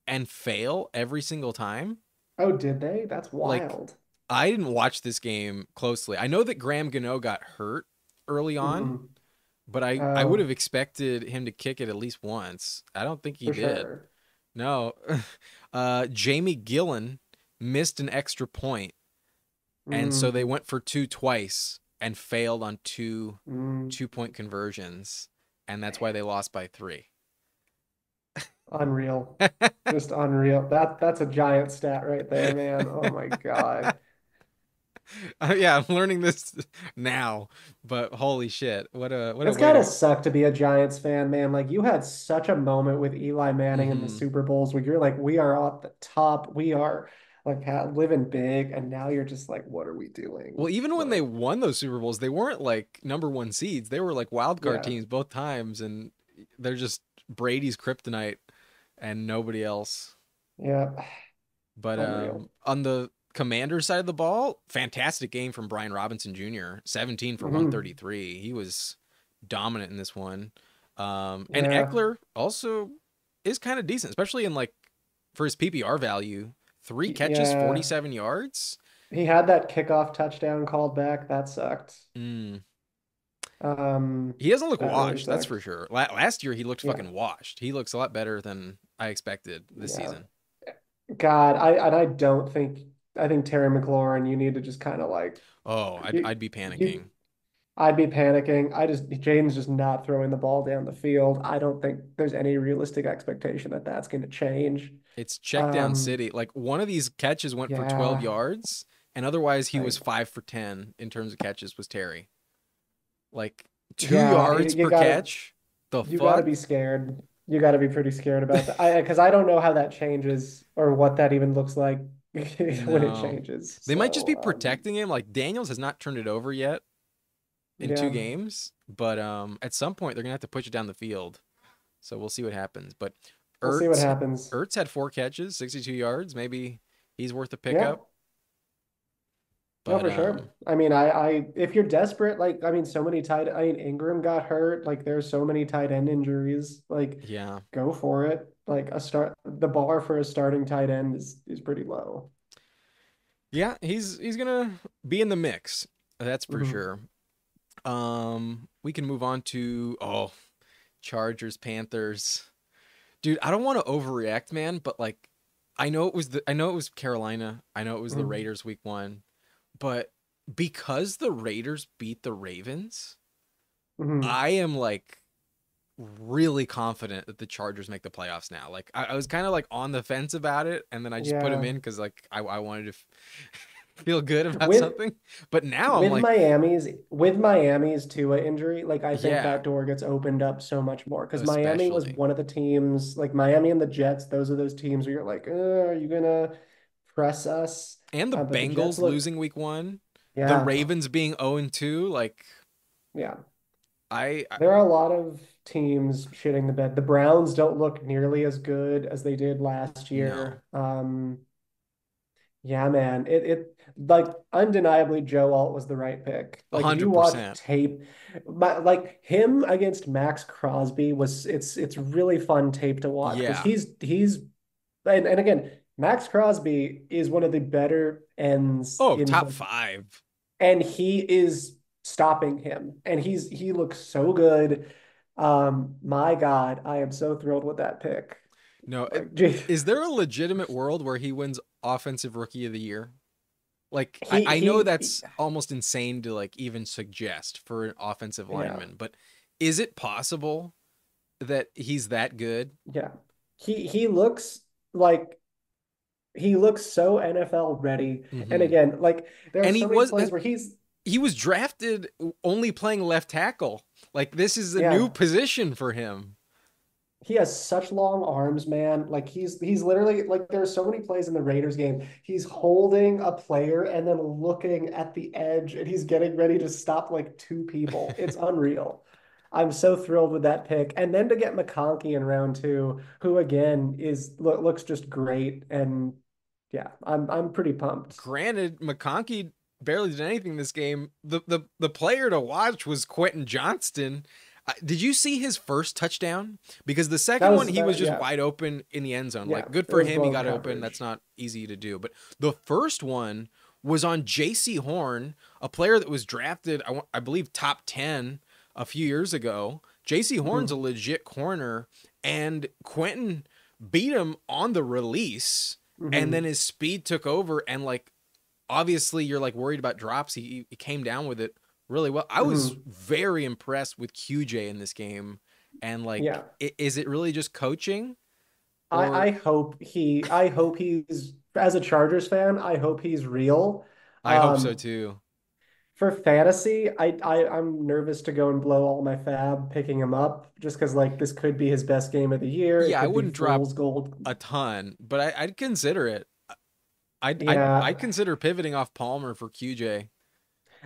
and fail every single time? Oh, did they? That's Like, wild. I didn't watch this game closely. I know that Graham Gano got hurt early on, Hmm. but I would have Oh, expected him to kick it at least once. I don't think he for did. sure. No. Jamie Gillen missed an extra point, and so they Mm, went for two twice and failed on mm, 2 point conversions, and that's why man, they lost by three. unreal. Just unreal. That's a giant stat right there, man. Oh my God. Yeah, I'm learning this now, but holy shit, what a It's way gotta to. suck to be a Giants fan, man. Like you had such a moment with Eli Manning in the Hmm. Super Bowls where you're like, we are at the top, we are like living big, and now you're just like, what are we Well, doing? even when they Like, won those Super Bowls, they weren't like number one seeds. They were like wild card yeah, teams both times, and they're just Brady's kryptonite and nobody else. yeah, But unreal. on the Commander's side of the ball, fantastic game from Brian Robinson Jr. 17 for Hmm. 133. He was dominant in this one. And Yeah. Eckler also is kind of decent, especially in like for his PPR value. Three catches, Yeah. 47 yards. He had that kickoff touchdown called back. That sucked. Mm. Um, He doesn't look that really washed, that's for sucked. sure. Last year he looked Yeah. fucking washed. He looks a lot better than I expected this Yeah. season. God, I don't think I think Terry McLaurin, you need to just kind of like Oh, you, I'd be you panicking. I'd be panicking. Jaden's just not throwing the ball down the field. I don't think there's any realistic expectation that that's going to change. It's check down Um, city. Like one of these catches went for 12 yeah, yards, and otherwise he was I 5 for 10 in terms of catches was Terry. Like two yeah, yards per catch. The you gotta fuck? be scared. You gotta be pretty scared about that. Because I don't know how that changes or what that even looks like when it No. changes. They might just So be protecting him. Like Daniels has not turned it over yet in two yeah, games, but at some point they're gonna have to push it down the field. So we'll see what happens. But we'll see what Ertz happens. Ertz had 4 catches, 62 yards. Maybe he's worth a Yeah. pickup. No, But for sure. I mean, if you're desperate, like, I mean, I mean, Ingram got hurt. Like, there's so many tight end injuries. Like, yeah. go for it. Like, the bar for a starting tight end is pretty low. Yeah, he's gonna be in the mix. That's for Mhm. sure. We can move on to Chargers, Panthers. Dude, I don't want to overreact, man, but like I know it was Carolina. I know it was the Mhm. Raiders week 1, but because the Raiders beat the Ravens, Mhm. I am like really confident that the Chargers make the playoffs now. Like I was kind of like on the fence about it, and then I just put them Yeah. in because like I wanted to feel good about With something. But now I'm like, With Miami's Tua injury, like I think yeah, that door gets opened up so much more because Miami was especially. one of the teams, like Miami and the Jets, those are those teams where you're like, are you gonna press us? And the But the Jets Bengals look, losing week 1, the yeah, Ravens being 0-2, like yeah. I There are a lot of teams shitting the bed. The Browns don't look nearly as good as they did last no. year. Yeah, man. It like undeniably Joe Alt was the right pick. Like if you watch 100%. tape, like him against Max Crosby was it's really fun tape to watch because Yeah. he's and again, Max Crosby is one of the better ends Oh, in top the 5. and he is stopping him and he looks so good. My God, I am so thrilled with that pick. No, Like gee, is there a legitimate world where he wins offensive rookie of the year? Like he I know he that's almost insane to like even suggest for an offensive yeah. lineman, but is it possible that he's that good? Yeah. He looks like he looks so NFL ready. And Hmm. again, like there are And so many plays where he was drafted only playing left tackle. Like this is a new yeah, position for him. he has such long arms, man. Like he's literally like there's so many plays in the Raiders game. He's holding a player and then looking at the edge and he's getting ready to stop like two people. It's unreal. I'm so thrilled with that pick. And then to get McConkey in round two, who again looks just great. And yeah, I'm pretty pumped. Granted, McConkey barely did anything this game. The player to watch was Quentin Johnston. Did you see his first touchdown? Because the That second one, was he was that just yeah, wide open in the end zone. yeah. Like, good It for was him. He blown got open. That's coverage. not easy to do. But the first one was on J.C. Horn, a player that was drafted, I believe, top 10 a few years ago. J.C. Horn's a Mhm. legit corner, and Quentin beat him on the release, and then Mhm. his speed took over, and like obviously you're like worried about drops. He came down with it really well. I was Mhm. very impressed with QJ in this game. And like, Yeah. is it really just coaching I or I hope he's as a Chargers fan, I hope he's real. I hope so Um, too. for fantasy, I'm nervous to go and blow all my fab picking him up just because like this could be his best game of the year. It Yeah, I could be wouldn't drop fool's gold. a ton, but I'd consider it. I'd Yeah. consider pivoting off Palmer for QJ.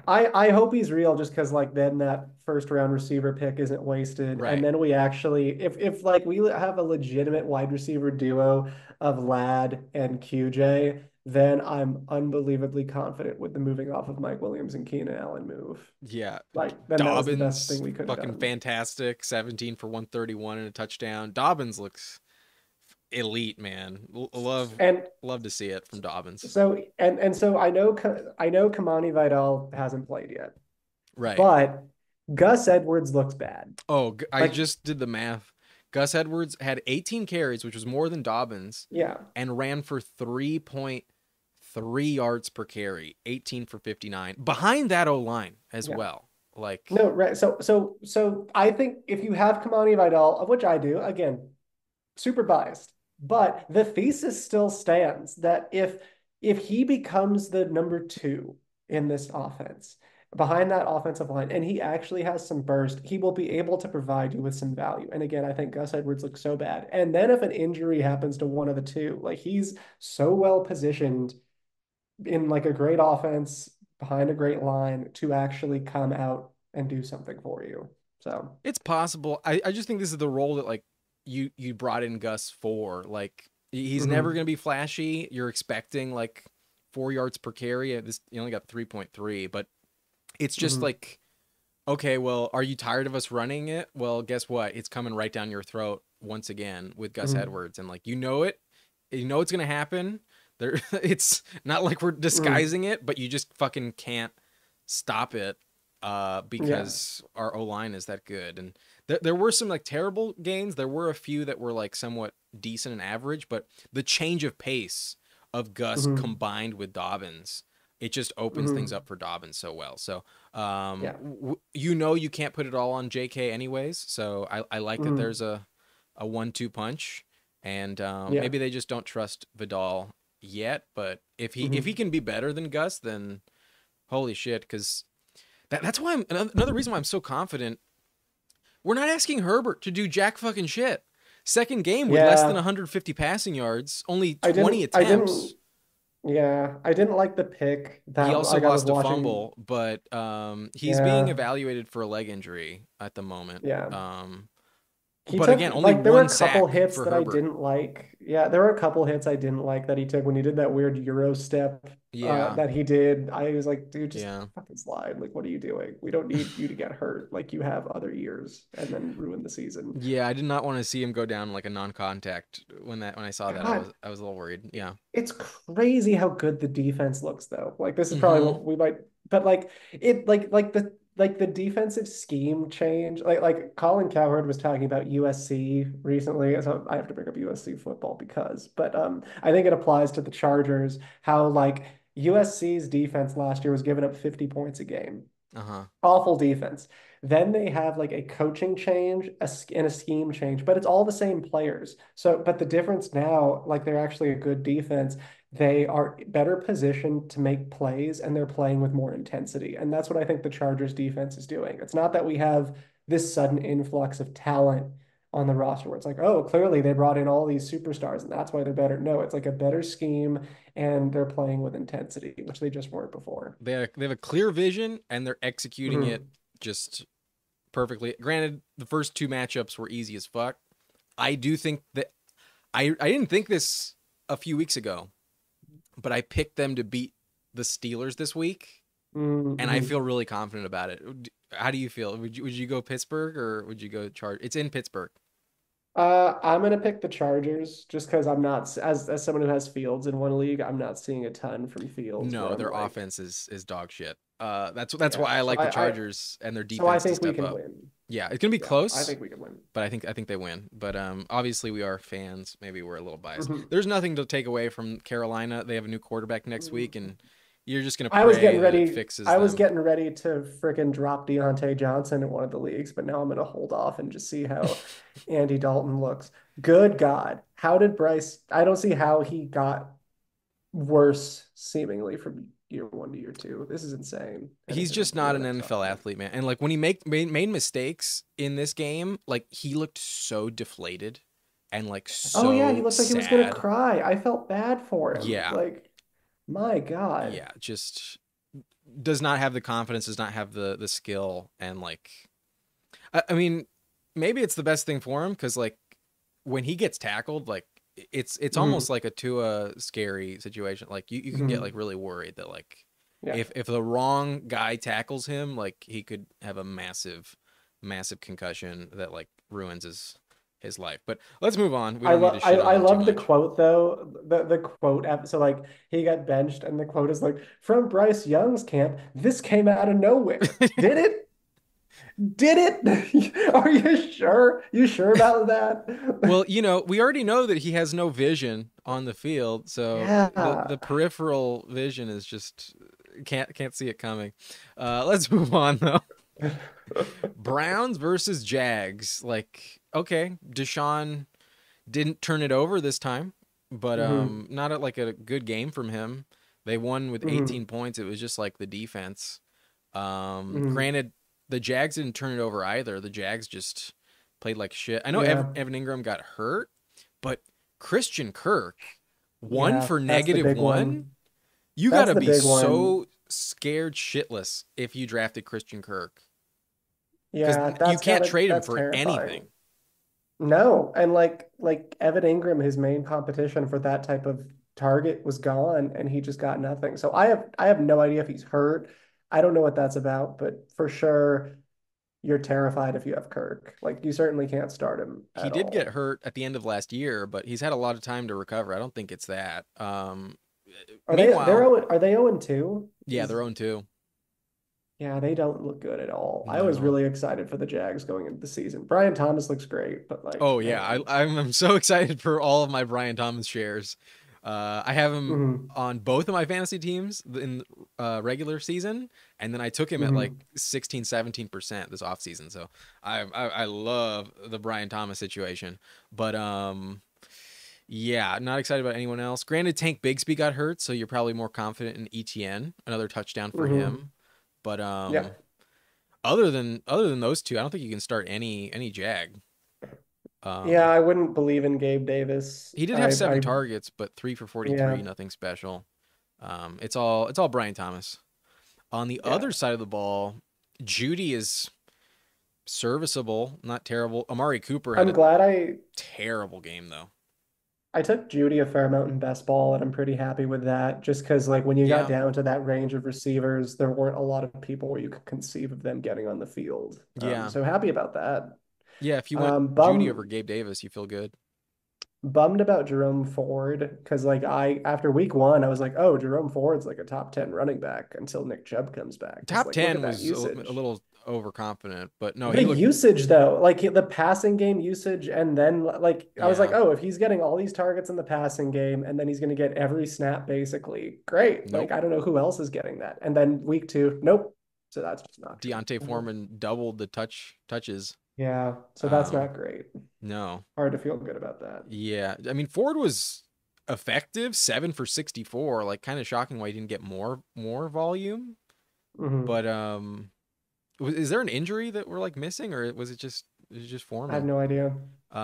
I hope he's real just because like then that first round receiver pick isn't wasted. And Right. then we actually if like we have a legitimate wide receiver duo of Lad and QJ, then I'm unbelievably confident with the moving off of Mike Williams and Keenan Allen move. Yeah. Like, then that was the best thing Dobbins, we could have fucking done. fantastic. 17 for 131 and a touchdown. Dobbins looks elite, man. And Love to see it from Dobbins. so I know Kamani Vidal hasn't played yet, Right. but Gus Edwards looks bad. Oh, I Like, just did the math. Gus Edwards had 18 carries, which was more than Dobbins, yeah, and ran for 3.3 yards per carry, 18 for 59. Behind that O line as yeah. well. Like, No, right. So I think if you have Kamani Vidal, of which I do, again, super biased, but the thesis still stands that if he becomes the number two in this offense, behind that offensive line, and he actually has some burst, he will be able to provide you with some value. And again, I think Gus Edwards looks so bad. And then if an injury happens to one of the two, like he's so well positioned in like a great offense behind a great line to actually come out and do something for you. So, it's possible. I just think this is the role that like you brought in Gus for. Like he's never mhm, gonna be flashy. You're expecting like 4 yards per carry. This you only got 3.3, but it's just mhm, like, okay, well, are you tired of us running it? Well, guess what? It's coming right down your throat once again with Gus mhm, Edwards, and like you know it's gonna happen. There, it's not like we're mhm. disguising it, but you just fucking can't stop it, Yeah. because our O line is that good. And there were some like terrible games. There were a few that were like somewhat decent and average, but the change of pace of Gus Mhm, combined with Dobbins, it just opens things mhm. up for Dobbins so well. So, Yeah. you know, you can't put it all on JK anyways. So I like that Mhm. there's a 1-2 punch, and Yeah. maybe they just don't trust Vidal yet. But if he Mhm. can be better than Gus, then holy shit, because that's why another reason why I'm so confident. We're not asking Herbert to do jack fucking shit. Second game with less than Yeah. 150 passing yards, only I 20 didn't I didn't attempts. yeah, I didn't like the pick He that also like I was lost a watching. fumble, but he's being Yeah. evaluated for a leg injury at the moment. Yeah. He But took again, only like there were one a couple sack hits for that I Herbert. didn't like. Yeah, there were a couple hits I didn't like that he took when he did that weird Euro step Yeah, that he did. I was like, dude, just yeah, fucking slide. Like, what are you doing? We don't need you to get hurt like you have other years and then ruin the season. yeah. I did not want to see him go down like a non-contact. When I saw that, I God, was I was a little worried. Yeah. it's crazy how good the defense looks though. Like this is probably Mm-hmm. what we might, but like it like the defensive scheme change. Like Colin Cowherd was talking about USC recently, so I have to bring up USC football but I think it applies to the Chargers how like USC's defense last year was giving up 50 points a game. Uh-huh. Awful defense. Then they have like a coaching change and a scheme change, but it's all the same players. So, but the difference now, like they're actually a good defense. They are better positioned to make plays and they're playing with more intensity. And that's what I think the Chargers defense is doing. It's not that we have this sudden influx of talent on the roster where it's like, oh, clearly they brought in all these superstars and that's why they're better. No, it's like a better scheme and they're playing with intensity, which they just weren't before. They have a clear vision and they're executing it Mhm. just perfectly. Granted, the first two matchups were easy as fuck. I do think that I didn't think this a few weeks ago, but I picked them to beat the Steelers this week, and I Mhm. feel really confident about it. How do you feel? Would you go Pittsburgh or would you go Charge? It's in Pittsburgh. I'm gonna pick the Chargers just because I'm not as someone who has Fields in one league, I'm not seeing a ton from Fields where No, I'm their like, offense is dog shit. That's yeah. why I So like the I Chargers and their so I defense to think we step can up. win. Yeah, it's gonna be Yeah, I close, think we can win. but I think they win. But obviously we are fans. Maybe we're a little biased. Mhm. There's nothing to take away from Carolina. They have a new quarterback next week, and you're just gonna I was pray getting that it ready. fixes I was them. getting ready to freaking drop Deontay Johnson in one of the leagues, but now I'm gonna hold off and just see how Andy Dalton looks. Good God, how did Bryce? I don't see how he got worse seemingly from year one to year two. This is insane, and He's he's in a just not really an nice NFL offense. athlete, man. And like when he made mistakes in this game, like he looked so deflated and like Oh yeah, he so looked like he was gonna sad. cry. I felt bad for him. Yeah, Like, my God. yeah, just does not have the confidence, does not have the skill, and like I mean, maybe it's the best thing for him because like when he gets tackled, like it's almost Mhm. like a Tua scary situation. Like you can get like Mhm. really worried that like Yeah. if the wrong guy tackles him, like he could have a massive concussion that like ruins his life. But let's move on. We don't need to shit on I him too love the much. quote though. The quote so like he got benched and the quote is like from Bryce Young's camp, this came out of nowhere. Did it? Did it? Are you sure? You sure about that? Well, we already know that he has no vision on the field, so the Yeah. peripheral vision is just can't see it coming. Let's move on though. Browns versus Jags. Like, okay, Deshaun didn't turn it over this time, but hmm not like a good game from him. They won with 18 hmm points. It was just like the defense. hmm Granted, the Jags didn't turn it over either. The Jags just played like shit. I know Yeah. Evan Ingram got hurt, but Christian Kirk, one Yeah. for That's the negative big one. one. You That's gotta the be big one. so scared shitless if you drafted Christian Kirk because Yeah, you can't trade him that's for terrifying. anything. No, and like Evan Ingram, his main competition for that type of target was gone, and he just got nothing. So I have no idea if he's hurt. I don't know what that's about, but for sure, you're terrified if you have Kirk. Like you certainly can't start him He at did get all. hurt at the end of last year, but he's had a lot of time to recover. I don't think it's that. They're Meanwhile, are they 0-2? yeah, Is their own too. Yeah, they don't look good at all. I was No. really excited for the Jags going into the season. Brian Thomas looks great, but like, Oh yeah, man. I'm so excited for all of my Brian Thomas shares. I have him hmm on both of my fantasy teams in regular season, and then I took him at like hmm 16, 17% this offseason. So I love the Brian Thomas situation. But yeah, not excited about anyone else. Granted, Tank Bigsby got hurt, so you're probably more confident in ETN, another touchdown for hmm him. But Yeah. other than those two, I don't think you can start any Jag. Yeah, Um, I wouldn't believe in Gabe Davis. he did have seven I targets, but 3 for 43, yeah. nothing special. It's all Brian Thomas. On the Yeah. other side of the ball, Judy is serviceable, not terrible. Amari Cooper had I'm a glad terrible game though. I took Judy a fair amount in best ball, and I'm pretty happy with that. Just because like when you got Yeah, down to that range of receivers, there weren't a lot of people where you could conceive of them getting on the field. yeah, So happy about that. yeah. If you went Um, Judy over bum Gabe Davis, you feel good. Bummed about Jerome Ford because like I after week one, I was like, oh, Jerome Ford's like a top 10 running back until Nick Chubb comes back. Because Top like look at 10 that was a usage. little overconfident, but no, The he looked. usage though, like the passing game usage, and then like I was like, Yeah, oh, if he's getting all these targets in the passing game, and then he's going to get every snap basically, great. Like nope. I don't know who else is getting that. And then week two, nope. So that's just not good. Deontay Foreman doubled the touches. Yeah, so that's Um, not great. no, Hard to feel good about that. yeah. I mean, Ford was effective, 7 for 64. Like, kind of shocking why he didn't get more volume. hmm But is there an injury that we're like missing, or was it just I have Foreman? no idea.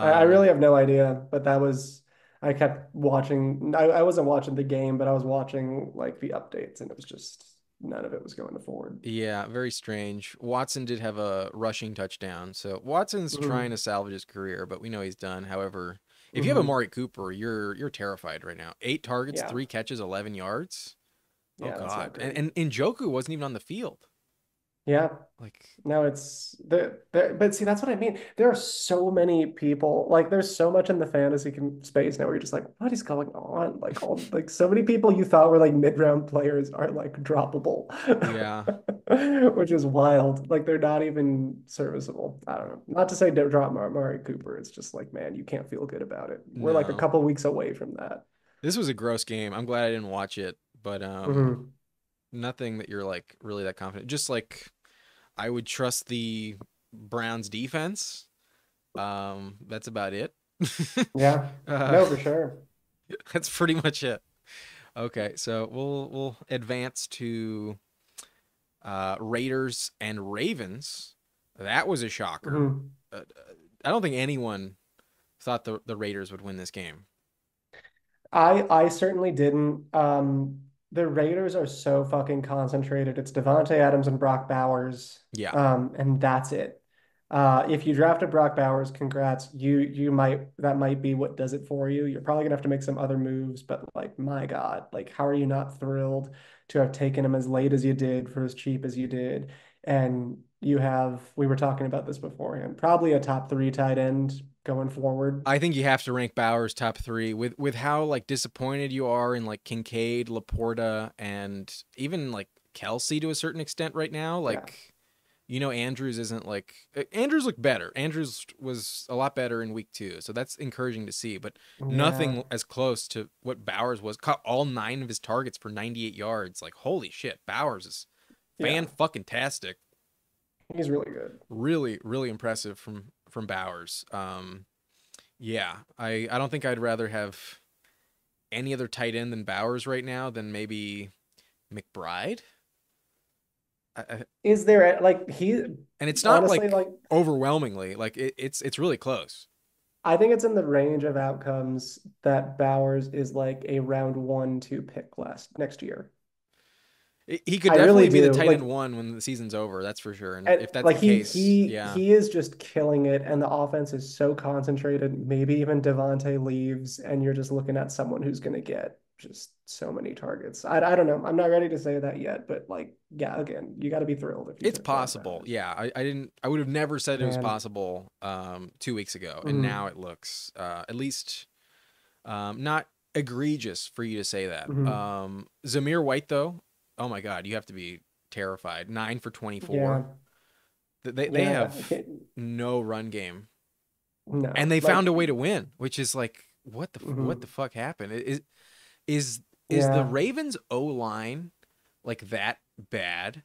I Um, really have no idea, but that was I kept watching. I wasn't watching the game, but I was watching like the updates, and it was just none of it was going to Ford. yeah, very strange. Watson did have a rushing touchdown, so Watson's trying hmm to salvage his career, but we know he's done. However, if you have hmm Amari Cooper, you're terrified right now. 8 targets, Yeah, 3 catches, 11 yards. Oh yeah, that's not God, great. and Njoku wasn't even on the field. Yeah, Like, no, it's but see, that's what I mean. There are so many people, like there's so much in the fantasy space now where you're just like, what is going on? Like all like so many people you thought were like mid-round players are like droppable, yeah, which is wild. Like they're not even serviceable. I don't know. Not to say don't drop Murray Cooper. It's just like, man, you can't feel good about it. We're like a no. couple weeks away from that. This was a gross game. I'm glad I didn't watch it, but hmm nothing that you're like really that confident. Just like I would trust the Browns defense. That's about it. Yeah, uh, no, for sure. that's pretty much it. Okay, so we'll advance to Raiders and Ravens. That was a shocker. Mhm. I don't think anyone thought the Raiders would win this game. I certainly didn't. The Raiders are so fucking concentrated. It's Devontae Adams and Brock Bowers, Yeah, and that's it. If you drafted Brock Bowers, congrats. You might that might be what does it for you. You're probably gonna have to make some other moves, but like my God, like how are you not thrilled to have taken him as late as you did for as cheap as you did? And you have, we were talking about this beforehand, probably a top three tight end going forward. I think you have to rank Bowers top three with how like disappointed you are in like Kincaid, Laporta, and even like Kelsey to a certain extent right now. Yeah. Like, Andrews isn't like Andrews looked better. Andrews was a lot better in week 2, so that's encouraging to see. But Yeah. nothing as close to what Bowers was. Caught all 9 of his targets for 98 yards. Like, holy shit, Bowers is Yeah. fan fucking tastic. He's really good. Really, really impressive from Bowers. Yeah, I don't think I'd rather have any other tight end than Bowers right now than maybe McBride. I, Is there like he and it's not honestly like like overwhelmingly like it's really close. I think it's in the range of outcomes that Bowers is like a round 1, 2 pick last next year. He could I really definitely be the do. tight end Like, one when the season's over. That's for sure. And and if that's like the case, yeah, he is just killing it, and the offense is so concentrated. Maybe even Devontae leaves, and you're just looking at someone who's going to get just so many targets. I don't know. I'm not ready to say that yet, but like, yeah, again, you got to be thrilled if you it's took Brock possible. Bowers. Yeah, I would have never said it was Man, possible 2 weeks ago, and hmm now it looks at least not egregious for you to say that. hmm Zamir White though, oh my God, you have to be terrified. 9 for 24. yeah, They yeah. have no run game, and No, they like, found a way to win, which is like what the mhm. fuck happened? Is the Yeah. Ravens O line like that bad?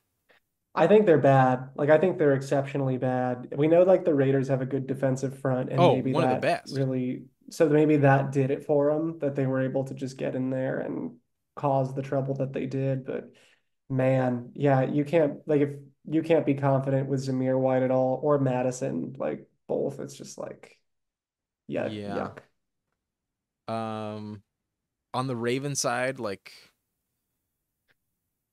I think they're bad. Like I think they're exceptionally bad. We know like the Raiders have a good defensive front, and Oh, maybe one of the that best. really so maybe that did it for them that they were able to just get in there and cause the trouble that they did. But man, yeah, you can't like if you can't be confident with Zamir White at all or Madison, like both. It's just like yeah, Yeah. yuck. Um, on the Raven side, like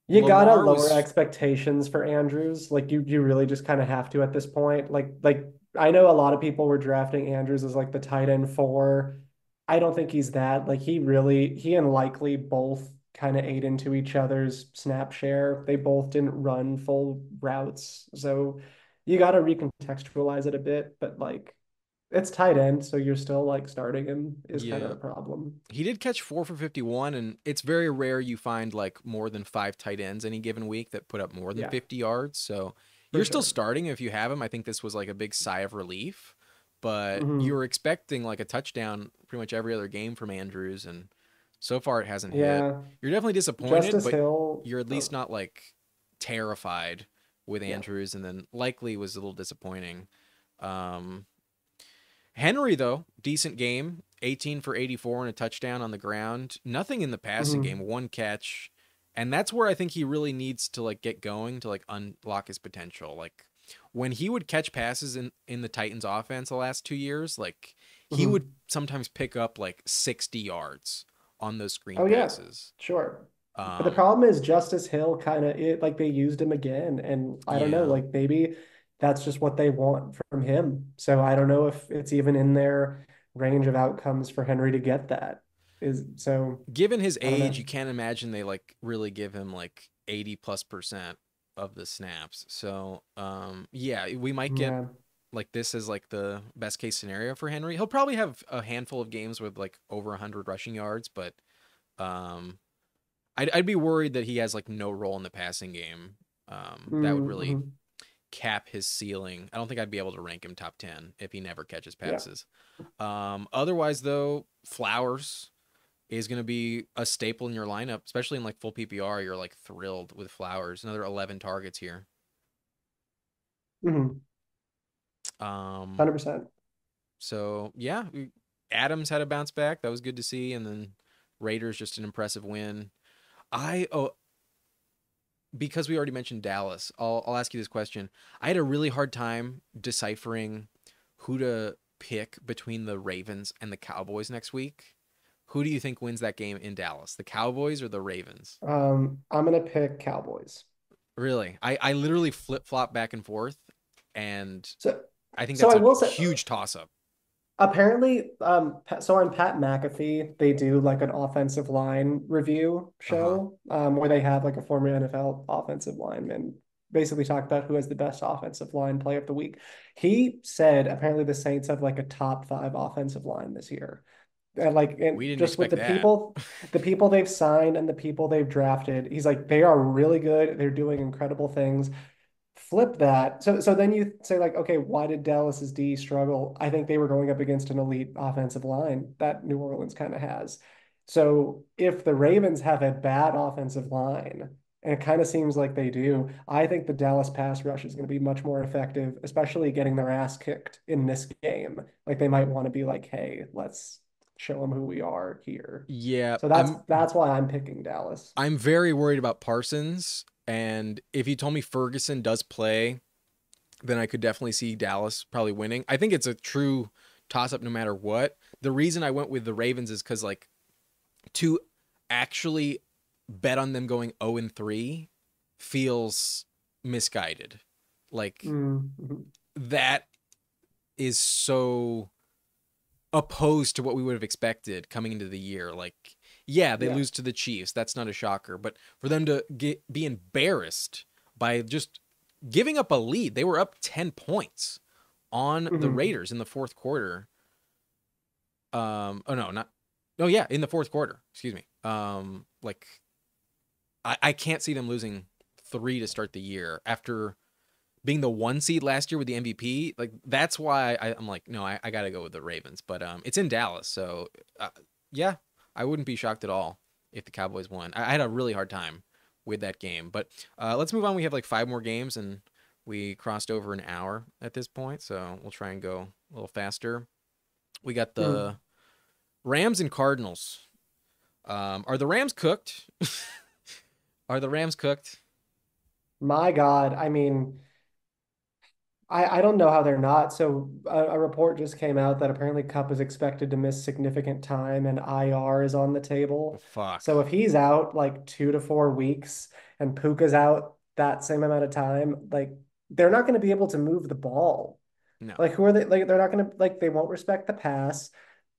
You gotta Lamar lower was. expectations for Andrews. Like you really just kind of have to at this point. Like I know a lot of people were drafting Andrews as like the tight end four. I don't think he's that. Like he and Likely both kind of ate into each other's snap share. They both didn't run full routes. So you gotta recontextualize it a bit, but like it's tight end, so you're still like starting him is kind of Yeah. the problem. He did catch 4 for 51, and it's very rare you find like more than 5 tight ends any given week that put up more than Yeah, 50 yards. So for you're still sure. starting if you have him. I think this was like a big sigh of relief, but you hmm were expecting like a touchdown pretty much every other game from Andrews, and so far it hasn't hit. Yeah. You're definitely disappointed, Justice but Hill. you're at least Oh, not like terrified with yeah. Andrews, and then likely was a little disappointing. Um, Henry, though, decent game. 18 for 84 and a touchdown on the ground. Nothing in the passing game, hmm one catch. And that's where I think he really needs to like get going to like unlock his potential. Like when he would catch passes in the Titans offense the last 2 years, like he would hmm sometimes pick up like 60 yards on those screen Oh yeah, passes. sure. But the Um, problem is Justice Hill kind of it like they used him again, and I don't know, yeah. like maybe that's just what they want from him. So I don't know if it's even in their range of outcomes for Henry to get that. Is so Given his I don't age, know. you can't imagine they like really give him like 80+% of the snaps. So, yeah, we might get Yeah. like this as like the best case scenario for Henry. He'll probably have a handful of games with like over 100 rushing yards, but um, I'd be worried that he has like no role in the passing game. That would really Mm-hmm. cap his ceiling. I don't think I'd be able to rank him top 10 if he never catches Yeah. passes. Otherwise, though, Flowers is going to be a staple in your lineup, especially in like full PPR. You're like thrilled with Flowers. Another 11 targets here. Mm-hmm. Um, 100%. so yeah, Adams had a bounce back. That was good to see. And then Raiders just an impressive win. Oh, because we already mentioned Dallas, I'll ask you this question. I had a really hard time deciphering who to pick between the Ravens and the Cowboys next week. Who do you think wins that game in Dallas? The Cowboys or the Ravens? I'm gonna pick Cowboys. Really? I literally flip flop back and forth, and So I think So that's I a will say, huge toss up. apparently, so on Pat McAfee, they do like an offensive line review Uh-huh. show, where they have like a former NFL offensive lineman basically talk about who has the best offensive line play of the week. He said apparently the Saints have like a top five offensive line this year. And like, We and didn't just with expect that. the people they've signed and the people they've drafted, he's like, they are really good. They're doing incredible things. Flip that. So then you say like, okay, why did Dallas's D struggle? I think they were going up against an elite offensive line that New Orleans kind of has. So if the Ravens have a bad offensive line, and it kind of seems like they do, I think the Dallas pass rush is going to be much more effective, especially getting their ass kicked in this game. Like they might want to be like, hey, let's show them who we are here. Yeah, So that's why I'm picking Dallas. I'm very worried about Parsons, and if you told me Ferguson does play, then I could definitely see Dallas probably winning. I think it's a true toss up no matter what. The reason I went with the Ravens is cuz like to actually bet on them going 0 and 3 feels misguided. Like Mm-hmm. that is so opposed to what we would have expected coming into the year. Like, yeah, they Yeah. lose to the Chiefs. That's not a shocker. But for them to be embarrassed by just giving up a lead, they were up 10 points on the Mm-hmm. Raiders in the fourth quarter. Oh no, not. Oh yeah, in the fourth quarter. Excuse me. Like I can't see them losing 3 to start the year after being the 1 seed last year with the MVP. Like that's why I'm like, no, I got to go with the Ravens. But it's in Dallas, so yeah, I wouldn't be shocked at all if the Cowboys won. I had a really hard time with that game. But let's move on. We have like 5 more games, and we crossed over an hour at this point, so we'll try and go a little faster. We got Mm-hmm. the Rams and Cardinals. Are the Rams cooked? Are the Rams cooked? My God, I mean, I don't know how they're not. So a report just came out that apparently Cup is expected to miss significant time and IR is on the table. Fuck. So if he's out like 2 to 4 weeks and Puka's out that same amount of time, like they're not going to be able to move the ball. No. Like who are they? Like they're not going to like they won't respect the pass.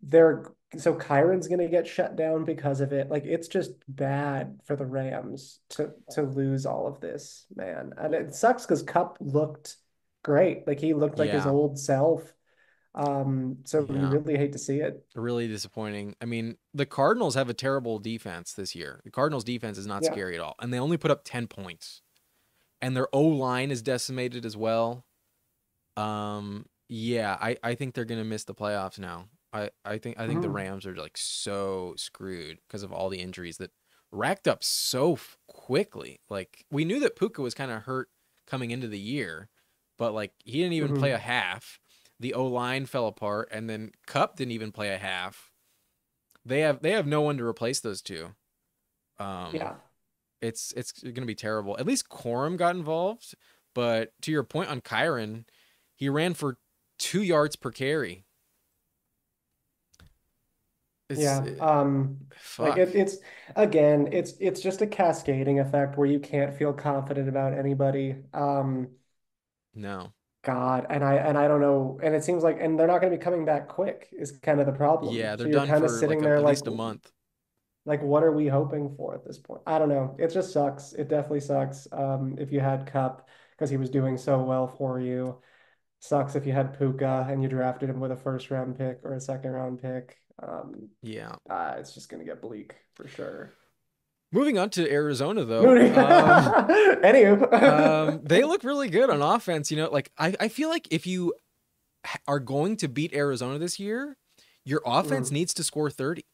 They're so Kyron's going to get shut down because of it. Like it's just bad for the Rams to lose all of this, man. And it sucks because Cup looked great. Like he looked like his Yeah. old self. So you Yeah. really hate to see it. Really disappointing. I mean, the Cardinals have a terrible defense this year. The Cardinals defense is not Yeah. scary at all. And they only put up 10 points. And their O line is decimated as well. Yeah, I think they're gonna miss the playoffs now. I think the Mhm. Rams are like so screwed because of all the injuries that racked up so quickly. Like we knew that Puka was kind of hurt coming into the year, but like he didn't even play a Mhm. half. The O line fell apart, and then Cup didn't even play a half. They have no one to replace those two. Um, Yeah. it's gonna be terrible. At least Corum got involved, but to your point on Kyron, he ran for 2 yards per carry. It's Yeah. Like fuck. it's again, it's just a cascading effect where you can't feel confident about anybody. No. God, and I don't know, and it seems like, and they're not going to be coming back quick is kind of the problem. Yeah, they're So you're done kind of for like sitting there at least a month. like what are we hoping for at this point? I don't know. It just sucks. It definitely sucks. If you had Cup because he was doing so well for you, sucks if you had Puka and you drafted him with a first round pick or a second round pick. Yeah. It's just going to get bleak for sure. Moving on to Arizona though. Moody. Anywho. They look really good on offense. Like I feel like if you are going to beat Arizona this year, your offense Mm, needs to score 30.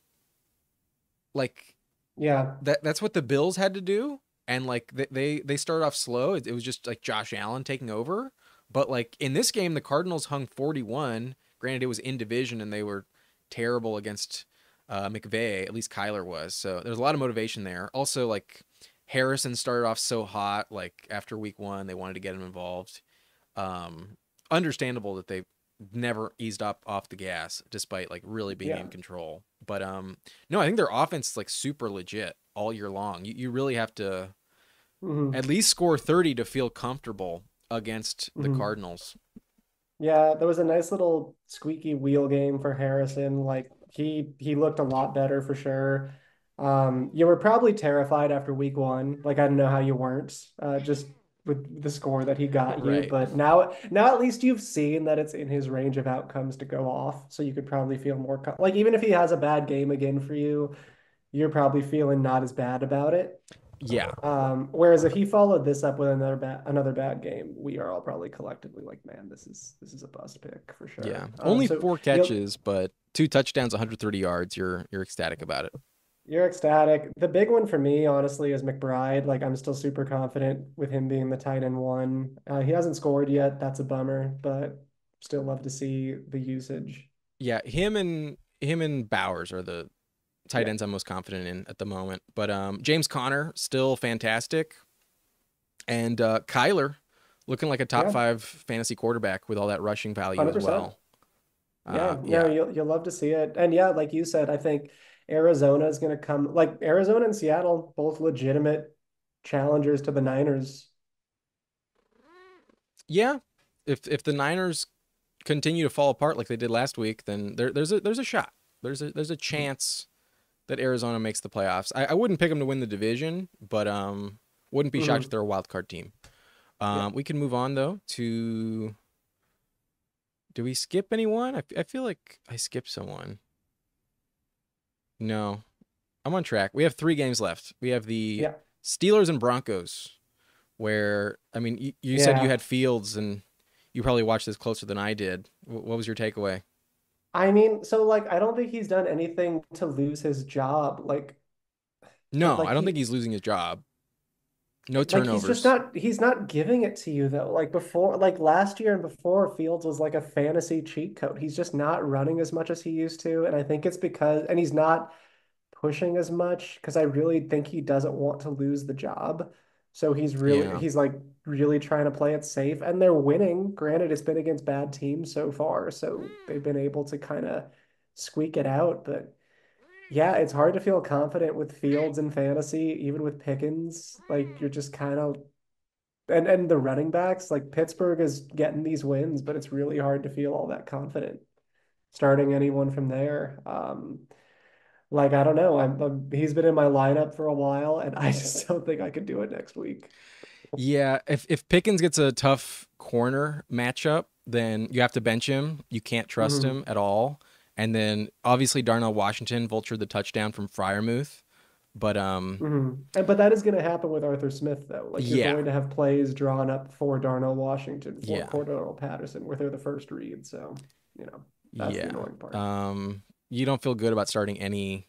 Like yeah. that's what the Bills had to do, and like they started off slow. It was just like Josh Allen taking over, but like in this game, the Cardinals hung 41. Granted, it was in division, and they were terrible against McVay. At least Kyler was. So there's a lot of motivation there. Also, like Harrison started off so hot. Like after week 1, they wanted to get him involved. Um, Understandable that they never eased up off the gas despite like really being Yeah. in control. But no, I think their offense is like super legit all year long. You really have to Hmm. at least score 30 to feel comfortable against the Hmm. Cardinals. Yeah, there was a nice little squeaky wheel game for Harrison. Like he looked a lot better for sure. You were probably terrified after week one. Like I don't know how you weren't, just with the score that he got you. Right. But now at least you've seen that it's in his range of outcomes to go off. So you could probably feel more like even if he has a bad game again for you, you're probably feeling not as bad about it. Yeah. Whereas if he followed this up with another bad game, we are all probably collectively like, man, this is a bust pick for Yeah. sure. Only So four you'll catches, but 2 touchdowns, 130 yards. You're ecstatic about it. you're ecstatic. The big one for me, honestly, is McBride. Like I'm still super confident with him being the tight end one. He hasn't scored yet. That's a bummer, but still love to see the usage. Yeah, him and Bowers are the tight Yeah, ends I'm most confident in at the moment. But James Conner still fantastic, and Kyler looking like a top yeah, five fantasy quarterback with all that rushing value as 100%. well. Yeah, no, Yeah, you'll love to see it. And yeah, like you said, I think Arizona is going to come like Arizona and Seattle, both legitimate challengers to the Niners. yeah. If the Niners continue to fall apart like they did last week, then there's a shot. There's a chance that Arizona makes the playoffs. I wouldn't pick them to win the division, but wouldn't be shocked if Hmm. they're a wild card team. Yeah. We can move on though to. Do we skip anyone? I feel like I skipped someone. No, I'm on track. We have 3 games left. We have the Yeah. Steelers and Broncos, where I mean, you said you Yeah. had Fields, and you probably watched this closer than I did. What was your takeaway? I mean, so like I don't think he's done anything to lose his job. No, Like I don't think he he's losing his job. No he's just turnovers. not he's not giving it to you though. Like before, like last year and before, Fields was like a fantasy cheat code. He's just not running as much as he used to, and I think it's because and he's not pushing as much because I really think he doesn't want to lose the job. So Yeah, he's like really trying to play it safe and they're winning. Granted, it's been against bad teams so far, so they've been able to kind of squeak it out. But yeah, it's hard to feel confident with Fields in fantasy, even with Pickens. Like you're just kind of and the running backs, like Pittsburgh is getting these wins, but it's really hard to feel all that confident starting anyone from there. Like I don't know. He's been in my lineup for a while, and I just don't think I could do it next week. yeah. If Pickens gets a tough corner matchup, then you have to bench him. You can't trust Hmm. him at all. And then obviously Darnell Washington vultured the touchdown from Fryermuth, but Hmm. And but that is going to happen with Arthur Smith, though. Like you're yeah, going to have plays drawn up for Darnell Washington, for yeah, Cordell Patterson, where they're the first read. So that's the yeah. annoying part. You don't feel good about starting any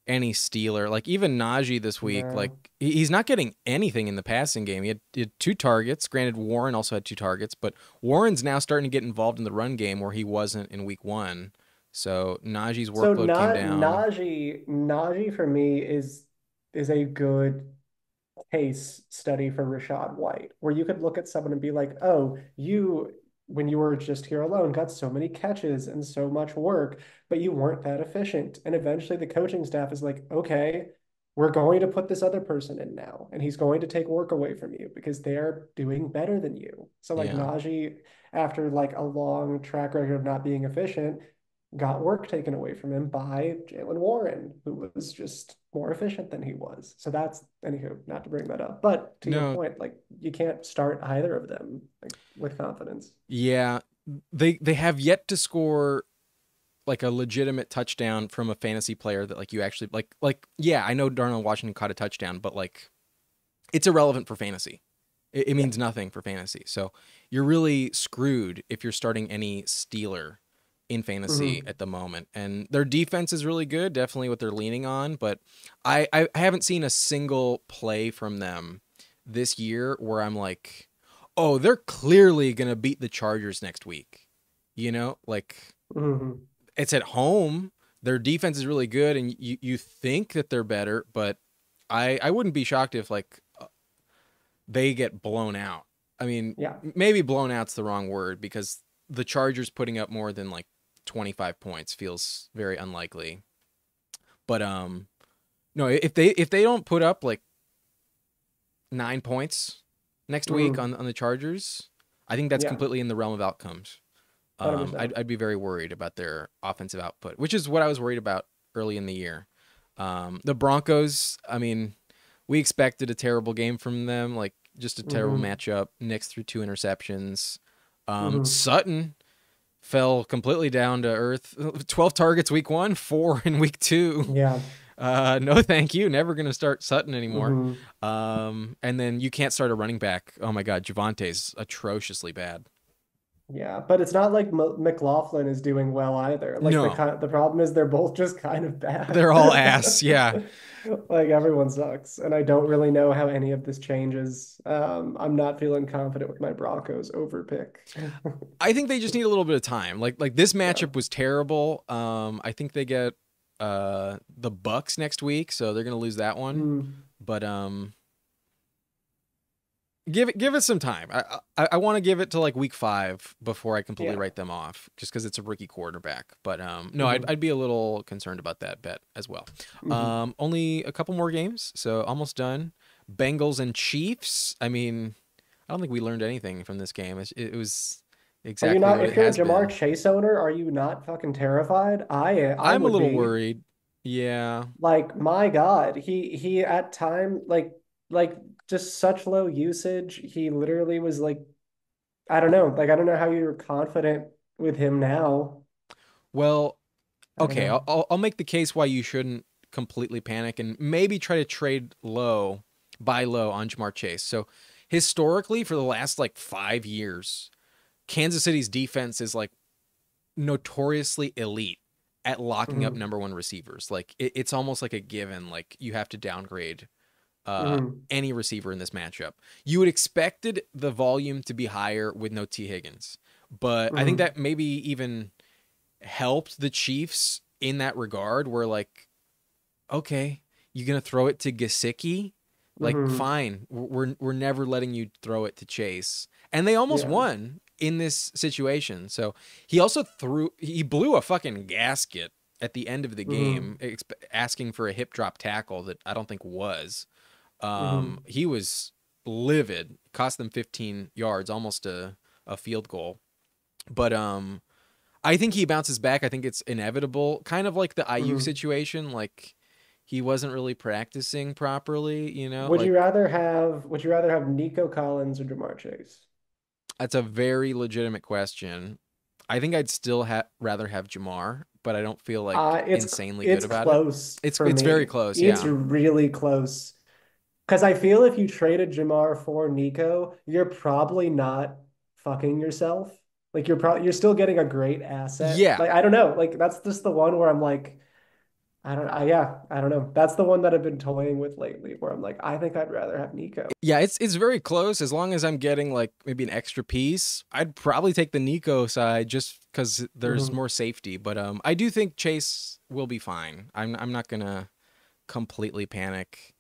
Steeler. Like even Najee this week, like No. he's not getting anything in the passing game. He had 2 targets. Granted, Warren also had 2 targets, but Warren's now starting to get involved in the run game where he wasn't in week 1. So Najee's So workload came not down. Najee for me is a good case study for Rashad White, where you could look at someone and be like, oh, you, when you were just here alone, got so many catches and so much work, but you weren't that efficient. And eventually the coaching staff is like, okay, we're going to put this other person in now, and he's going to take work away from you because they're doing better than you. So like Yeah. Najee, after like a long track record of not being efficient, got work taken away from him by Jalen Warren, who was just more efficient than he was. So that's anywho, not to bring that up. But to your No, point, like you can't start either of them like with confidence. yeah. They have yet to score like a legitimate touchdown from a fantasy player that like you actually like yeah, I know Darnell Washington caught a touchdown, but like it's irrelevant for fantasy. It Yeah. means nothing for fantasy. So you're really screwed if you're starting any Steeler in fantasy Hmm. at the moment. And their defense is really good, definitely what they're leaning on. But I haven't seen a single play from them this year where I'm like, oh, they're clearly gonna beat the Chargers next week. Like Hmm. it's at home. Their defense is really good, and you think that they're better, but I wouldn't be shocked if like they get blown out. I mean, Yeah. maybe blown out's the wrong word because the Chargers putting up more than like 25 points feels very unlikely. But no, if they don't put up like 9 points next week Hmm. on the Chargers, I think that's Yeah. completely in the realm of outcomes. 100%. I'd be very worried about their offensive output, which is what I was worried about early in the year. The Broncos, I mean, we expected a terrible game from them, like just a terrible Hmm. matchup. Nix threw 2 interceptions. Hmm. Sutton fell completely down to earth. 12 targets week 1, 4 in week 2. Yeah. No, thank you. Never going to start Sutton anymore. Hmm. And then you can't start a running back. Oh my God, Javante's atrociously bad. Yeah, but it's not like McLaughlin is doing well either. Like No, the problem is they're both just kind of bad. they're all ass. Yeah. Like everyone sucks, and I don't really know how any of this changes. I'm not feeling confident with my Broncos over pick. I think they just need a little bit of time. Like this Yeah. matchup was terrible. I think they get the Bucks next week, so they're gonna lose that one. Mm, But give it some time. I want to give it to like week 5 before I completely yeah. write them off, just because it's a rookie quarterback. But no, Hmm. I'd be a little concerned about that bet as well. Hmm. Only a couple more games, so almost done. Bengals and Chiefs. I mean, I don't think we learned anything from this game. It was Are you exactly not, what if it you're a has Jamar been. Chase owner, are you not fucking terrified? I I'm a would little be. worried. Yeah. Like, my God, he at time like just such low usage. He literally was like, I don't know. Like, I don't know how you're confident with him now. Well, I don't okay. know. I'll make the case why you shouldn't completely panic and maybe try to trade low, buy low on Jamar Chase. So historically, for the last like 5 years, Kansas City's defense is like notoriously elite at locking up Hmm. number 1 receivers. Like it's almost like a given. Like you have to downgrade Hmm. any receiver in this matchup. You would expected the volume to be higher with no T Higgins, but I think Hmm. that maybe even helped the Chiefs in that regard. Where like, okay, you're gonna throw it to Gesicki, like Hmm. fine, we're never letting you throw it to Chase, and they almost Yeah. won in this situation. So he blew a fucking gasket at the end of the Hmm. game, asking for a hip drop tackle that I don't think was. Hmm. He was livid. Cost them 15 yards, almost a field goal. But I think he bounces back. I think it's inevitable. Kind of like the IU Hmm. situation. Like he wasn't really practicing properly. You know, Would you like rather have Nico Collins or Jamar Chase? that's a very legitimate question. I think I'd still rather have Jamar, but I don't feel like It's insanely good it's about it. close It's for it's very me. close. It's Yeah. really close. Because I feel if you traded Jamar for Nico, you're probably not fucking yourself. Like you're still getting a great asset. Yeah. Like I don't know. Like that's just the one where I'm like, yeah, I don't know. That's the one that I've been toying with lately, where I'm like, I think I'd rather have Nico. Yeah, it's very close. As long as I'm getting like maybe an extra piece, I'd probably take the Nico side just because there's Hmm. more safety. But I do think Chase will be fine. I'm not gonna completely panic.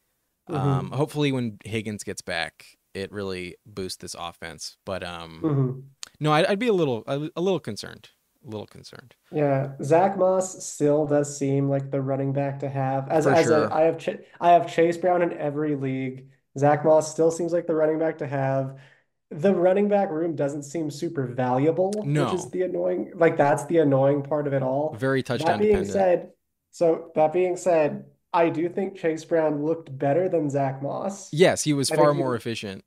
Hmm. Hopefully when Higgins gets back, it really boosts this offense. But Hmm. no, I'd be a little concerned. A little concerned Yeah, Zach Moss still does seem like the running back to have. for sure. I have Chase Brown in every league. Zach Moss still seems like the running back to have. The running back room doesn't seem super valuable, which is No, the annoying, like that's the annoying part of it all. very That touchdown being dependent. said, that being said, I do think Chase Brown looked better than Zach Moss. Yes, he was I think far he, more efficient.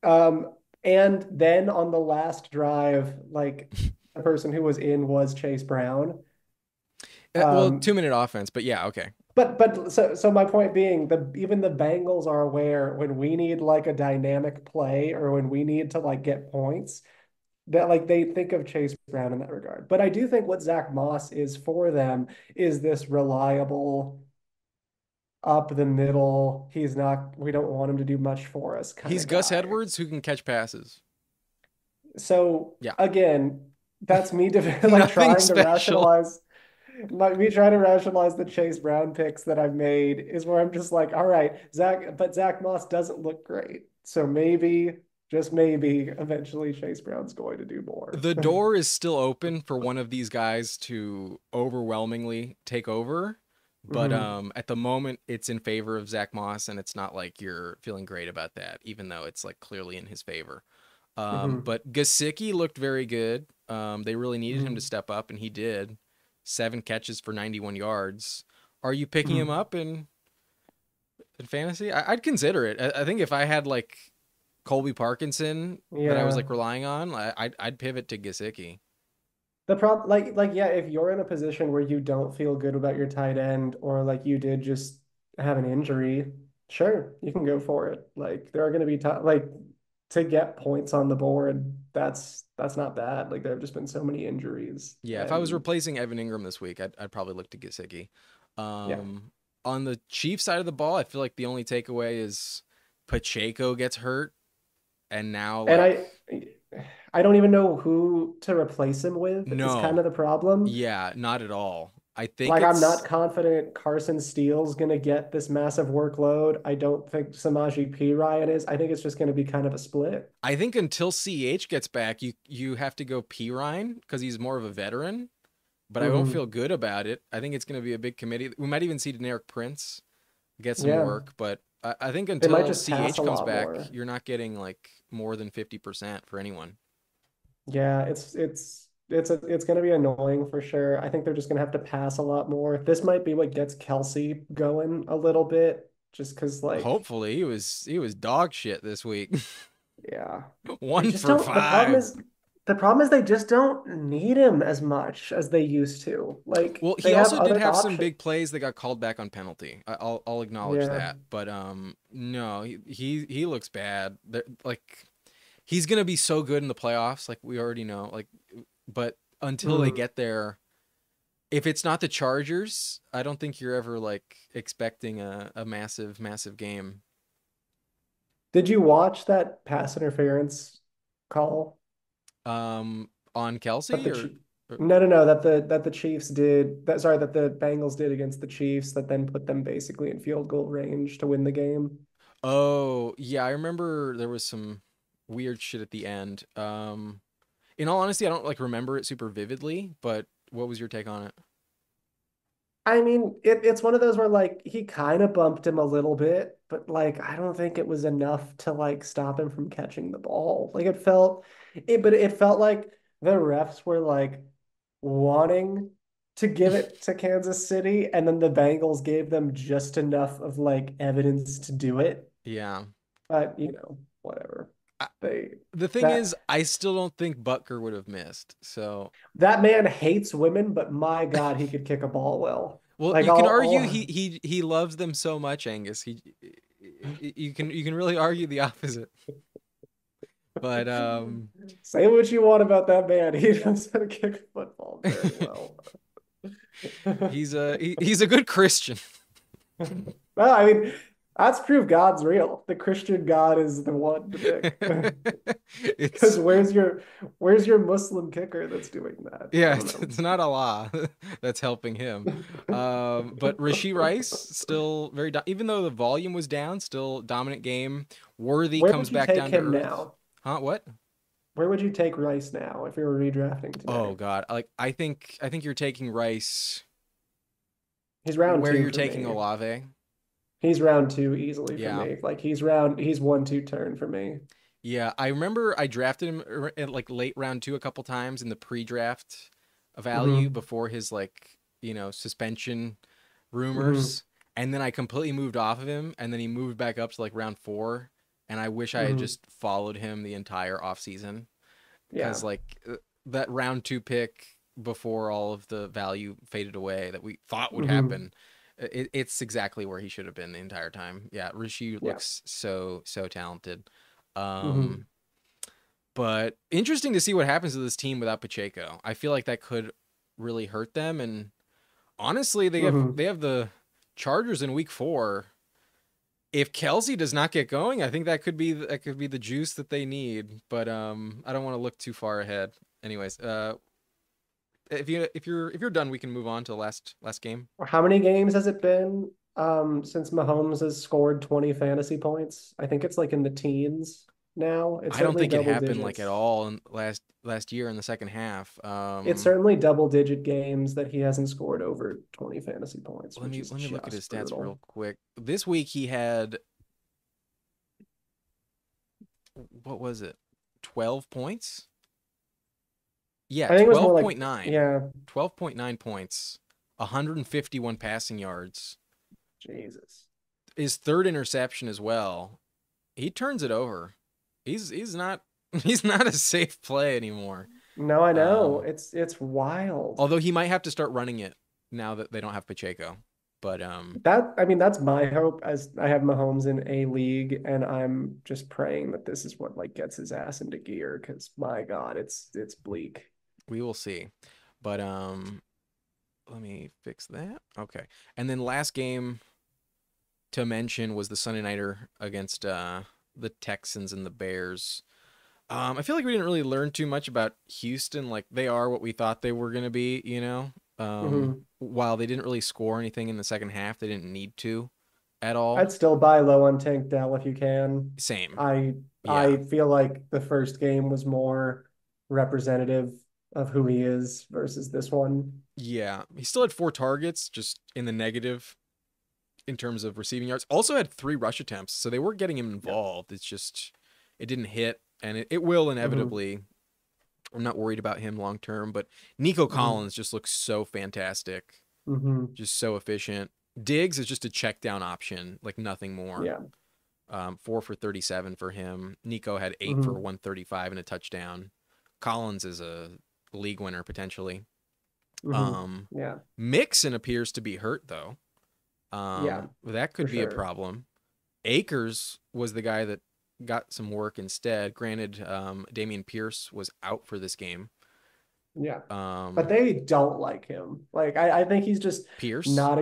and then on the last drive, like the person who was in was Chase Brown. Well, Um, 2 minute offense, but yeah, okay. but my point being, the even the Bengals are aware when we need like a dynamic play or when we need to like get points that like they think of Chase Brown in that regard. But I do think what Zach Moss is for them is this reliable up the middle. He's not, we don't want him to do much for us kind He's of Gus guy. Edwards who can catch passes. So Yeah. again, that's me like Nothing trying to special. rationalize me trying to rationalize the Chase Brown picks that I've made is where I'm just like, all right, Zach Moss doesn't look great. So maybe, just maybe, eventually Chase Brown's going to do more. The door is still open for one of these guys to overwhelmingly take over, but Hmm. at the moment it's in favor of Zach Moss, and it's not like you're feeling great about that, even though it's like clearly in his favor. Hmm. But Gasicki looked very good. They really needed him to Mhm. step up, and he did. 7 catches for 91 yards. Are you picking him Mhm. up in fantasy? I'd consider it. I think if I had like Colby Parkinson that I was Yeah. like relying on, I'd pivot to Gesicki. The problem, yeah, if you're in a position where you don't feel good about your tight end, or like you did just have an injury, sure, you can go for it. Like there are going to be like to get points on the board. That's not bad. Like there have just been so many injuries, Yeah, if I was and replacing Evan Ingram this week, I'd probably look to Gesicki. yeah, On the Chiefs side of the ball, I feel like the only takeaway is Pacheco gets hurt, and now and like I don't even know who to replace him with is kind no, of the problem. yeah, not at all. I think Like I'm not it's confident Carson Steele's going to get this massive workload. I don't think Samaje Perine is. I think it's just going to be kind of a split. I think until CH gets back, you have to go P Ryan because he's more of a veteran. But I don't feel Hmm. good about it. I think it's going to be a big committee. We might even see Deneric Prince get some Yeah, work, but I think they might until just pass a CH comes lot back, more. you're not getting like more than 50% for anyone. Yeah, it's going to be annoying for sure. I think they're just going to have to pass a lot more. This might be what gets Kelsey going a little bit, just because like Hopefully, he was dog shit this week. yeah, they One just for don't. five. The problem is they just don't need him as much as they used to. Like Well, he they have also did other have some options. big plays that got called back on penalty. I'll acknowledge Yeah. that, but no, he looks bad. Like he's gonna be so good in the playoffs, like we already know. Like, but until they Mhm. get there, if it's not the Chargers, I don't think you're ever like expecting a massive, massive game. Did you watch that pass interference call On that Kelsey the or, Chief? or No, that the Chiefs did that. Sorry, that the Bengals did against the Chiefs that then put them basically in field goal range to win the game. oh yeah, I remember there was some weird shit at the end. In all honesty, I don't like remember it super vividly, but what was your take on it? I mean, it's one of those where like he kind of bumped him a little bit, but like I don't think it was enough to like stop him from catching the ball. But it felt like the refs were like wanting to give it to Kansas City, and then the Bengals gave them just enough of like evidence to do it. Yeah. But whatever. I, They the thing is, that I still don't think Butker would have missed. So, that man hates women, but my God, he could kick a ball well. well, Like you can argue all he loves them so much, Angus. You can really argue the opposite. But Say what you want about that man. He knows how to kick a football very well. he's a good Christian. Well, I mean, that's proof God's real. The Christian God is the one to pick. Because It's where's your Muslim kicker that's doing that? I yeah, don't it's not Allah that's helping him. But Rishi Rice still even though the volume was down, still dominant game. Worthy Where comes would you back take down to him earth. now? Huh? What? Where would you take Rice now if you were redrafting Oh today? God. Like I think you're taking Rice He's round where two you're for taking me. Olave. He's round two easily for Yeah. me. Like he's 1-2 turn for me. Yeah, I remember I drafted him at like late round 2 a couple times in the pre-draft value Hmm. before his like, suspension Hmm. rumors. And then I completely moved off of him and then he moved back up to like round 4 and I wish I had Hmm. just followed him the entire offseason Yeah. cuz like that round 2 pick before all of the value faded away that we thought would Hmm. happen. It's exactly where he should have been the entire time. Yeah, Rishi Yeah. looks so talented. Hmm. Um, but interesting to see what happens to this team without Pacheco. I feel like that could really hurt them. And honestly, they have Hmm. they have the Chargers in Week 4. If Kelsey does not get going, I think that could be the juice that they need. But I don't want to look too far ahead. Anyways, if you're done, we can move on to the last game. How many games has it been since Mahomes has scored 20 fantasy points? I think it's like in the teens now. It's I don't certainly think it double happened like at digits. all in last year in the second half. It's certainly double digit games that he hasn't scored over 20 fantasy points, let which me is let me look at his just stats real brutal. quick. This week he had what was it? 12 points? Yeah, I think it was more like, yeah, 12.9 points, 151 passing yards. Jesus. His third interception as well. He turns it over. He's not he's not a safe play anymore. No, I know. Um, It's wild. although he might have to start running it now that they don't have Pacheco. But I mean, that's my hope as I have Mahomes in a league, and I'm just praying that this is what like gets his ass into gear because my God, it's bleak. we will see. But let me fix that. Okay. And then last game to mention was the Sunday nighter against the Texans and the Bears. I feel like we didn't really learn too much about Houston. Like they are what we thought they were gonna be, you know. Hmm. While they didn't really score anything in the second half, they didn't need to at all. I'd still buy low on Tank Dell if you can. Same. I Yeah. I feel like the first game was more representative of who he is versus this one. Yeah. He still had 4 targets, just in the negative in terms of receiving yards. Also had 3 rush attempts, so they were getting him Yep. involved. It's just it didn't hit, and it will Hmm. inevitably. I'm not worried about him long term, but Nico Hmm. Collins just looks so fantastic, Hmm. just so efficient. Diggs is just a check down option, like nothing more. Yeah. 4 for 37 for him. Nico had 8 for Hmm. 135 and a touchdown. Collins is a league winner potentially. Hmm. Um, Yeah. Mixon appears to be hurt though. Yeah, That for could be a sure. problem. Akers was the guy that got some work instead. Granted, Damian Pierce was out for this game. Yeah. But Um, they don't like him. Like I think Pierce, he's not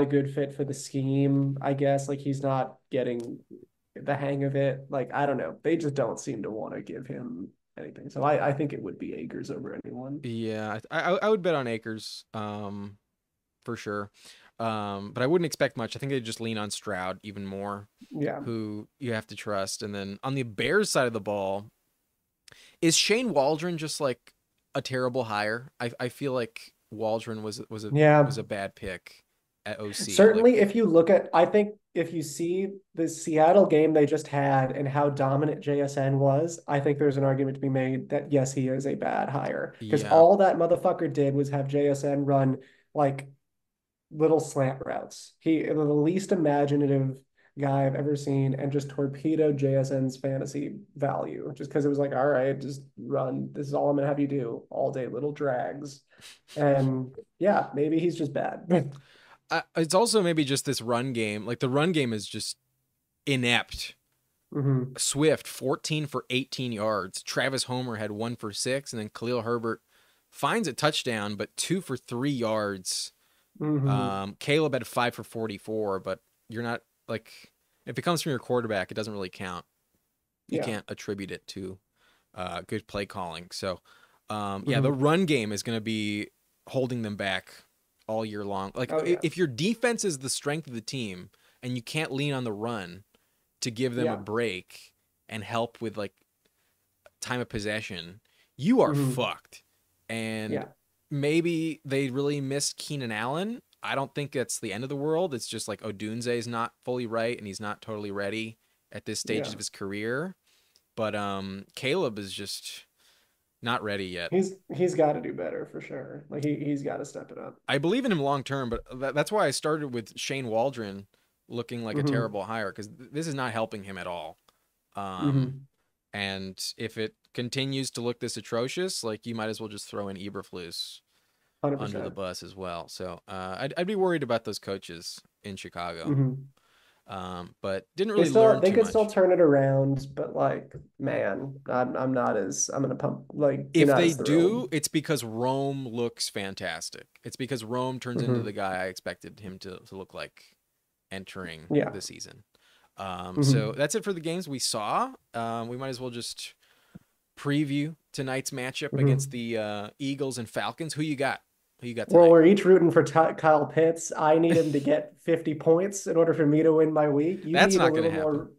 a good fit for the scheme, I guess. Like he's not getting the hang of it. Like I don't know. They just don't seem to want to give him anything. So I think it would be Akers over anyone. yeah, I would bet on Akers, for sure. But I wouldn't expect much. I think they just lean on Stroud even more, Yeah. who you have to trust. And then on the Bears side of the ball, is Shane Waldron just like a terrible hire? I feel like Waldron was Yeah. a bad pick at OC. Certainly, Like, if you look at, I think if you see the Seattle game they just had and how dominant JSN was, I think there's an argument to be made that yes, he is a bad hire because yeah, all that motherfucker did was have JSN run like little slant routes. He the least imaginative guy I've ever seen and just torpedoed JSN's fantasy value just because it was like, all right, just run. This is all I'm gonna have you do all day, little drags. And yeah, maybe he's just bad. it's also maybe just this run game. Like the run game is just inept. Hmm. Swift 14 for 18 yards. Travis Homer had 1 for 6, and then Khalil Herbert finds a touchdown, but 2 for 3 yards. Hmm. Caleb had 5 for 44, but you're not like if it comes from your quarterback, it doesn't really count. You Yeah. can't attribute it to good play calling. So, yeah, the Hmm. run game is going to be holding them back all year long. Like Oh yeah. if your defense is the strength of the team and you can't lean on the run to give them a Yeah. break and help with like time of possession, you are Hmm. fucked. And Yeah. maybe they really missed Keenan Allen. I don't think that's the end of the world. It's just like Odunze is not fully right and he's not totally ready at this stage Yeah. of his career. But Caleb is just not ready yet. He's got to do better for sure. Like he's got to step it up. I believe in him long term, but that's why I started with Shane Waldron looking like a Hmm. terrible hire because this is not helping him at all. Um, Hmm. and if it continues to look this atrocious, like you might as well just throw in Eberflus under the 100%. bus as well. So I'd be worried about those coaches in Chicago. Hmm. But didn't really learn They too could still much. turn it around, but like man, I'm gonna pump like you're If not they as do, thrilled. it's because Rome looks fantastic. It's because Rome turns into the Hmm. guy I expected him to look like entering Yeah. the season. So Hmm. that's it for the games we saw. We might as well just preview tonight's matchup against Hmm. the Eagles and Falcons. Who you got? Who you got Well, tonight? we're each rooting for Kyle Pitts. I need him to get 50 points in order for me to win my week. That's not going to happen.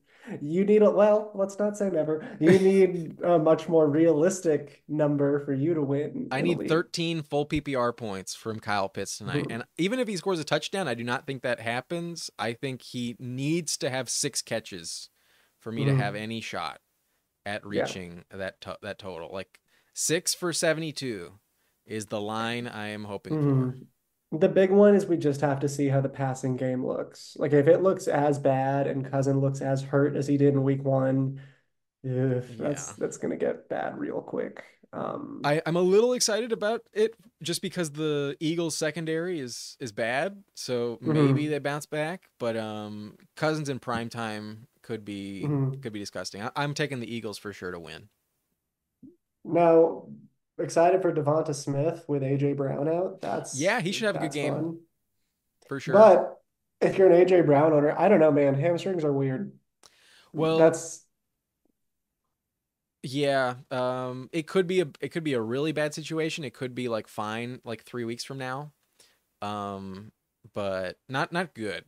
You need a, well, let's not say never. You need a much more realistic number for you to win I in a need league. 13 full PPR points from Kyle Pitts tonight. Mhm. And even if he scores a touchdown, I do not think that happens. I think he needs to have 6 catches for me to have Mhm. any shot at Yeah. reaching that total. Like 6 for 72 is the line I am hoping for. Mhm. The big one is we just have to see how the passing game looks. Like if it looks as bad and Cousin looks as hurt as he did in week one, if Yeah. that's gonna get bad real quick. I'm a little excited about it just because the Eagles secondary is bad, so maybe mhm, they bounce back. But Cousins in prime time mhm. could be disgusting. I'm taking the Eagles for sure to win. Now, excited for Devonta Smith with AJ Brown out. Yeah, he should have a good That's game fun. for sure. But if you're an AJ Brown owner, I don't know, man. Hamstrings are weird. Well, That's yeah, it could be a really bad situation. It could be like fine like 3 weeks from now. Um, but not good,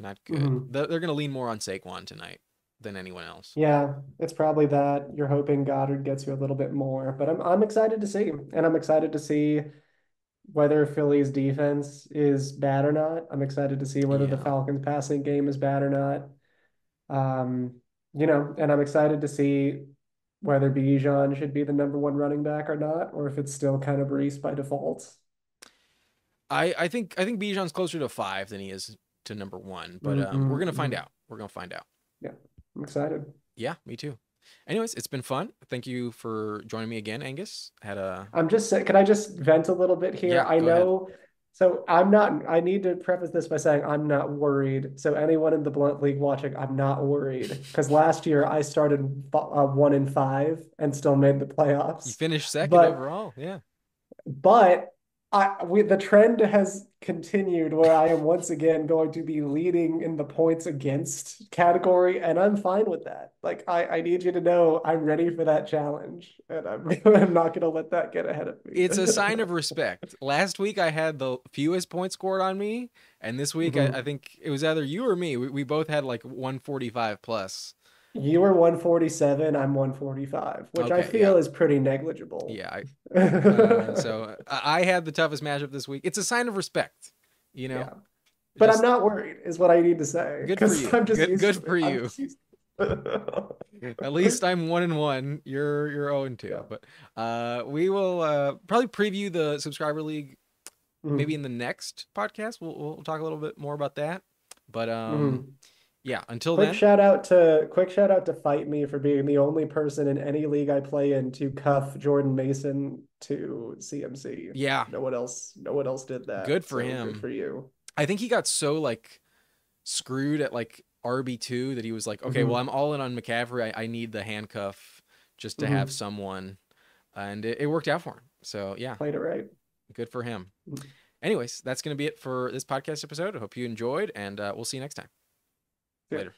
not good. mhm. They're gonna lean more on Saquon tonight than anyone else. Yeah, it's probably that. You're hoping Goddard gets you a little bit more, but I'm excited to see, and I'm excited to see whether Philly's defense is bad or not. I'm excited to see whether the Yeah. Falcons' passing game is bad or not. Um, and I'm excited to see whether Bijan should be the number one running back or not, or if it's still kind of Brees by default. I think Bijan's closer to 5 than he is to number 1, but we're gonna find Mm-hmm. out. We're gonna find out. Yeah, I'm excited. Yeah, me too. Anyways, it's been fun. Thank you for joining me again, Angus. Had a I'm just saying, can I just vent a little bit here? Yeah, I go ahead. know, so I'm not, I need to preface this by saying I'm not worried. So anyone in the Blunt League watching, I'm not worried. Because last year I started 1-5 and still made the You playoffs. finished second But overall. Yeah. But the trend has continued where I am once again going to be leading in the points against category, and I'm fine with that. Like I need you to know I'm ready for that challenge, and I'm not going to let that get ahead of me. It's a sign of respect. Last week I had the fewest points scored on me, and this week I Mhm. think it was either you or me. We both had like 145 plus. You were 147, I'm 145, which I Okay, yeah. feel is pretty negligible. Yeah, so I had the toughest matchup this week. It's a sign of respect, you know. Yeah. But I'm Just not worried, is what I need to say, good for because you. I'm just used Good to for it. I'm you. just used to At it. least I'm 1-1. You're 0-2. Yeah. But we will probably preview the subscriber league maybe Mhm. in the next podcast. We'll talk a little bit more about that. But Mhm. yeah, until then, Quick shout out to Fight Me for being the only person in any league I play in to cuff Jordan Mason to CMC. yeah, No one else did that. good for So good him. for you. I think he got so like screwed at like RB2 that he was like, okay, well, Hmm. I'm all in on McCaffrey. I need the handcuff just to have Hmm. someone, and it worked out for him. So yeah, Played it right. good for him. Anyways, that's gonna be it for this podcast episode. I hope you enjoyed, and we'll see you next time. Yeah. Later.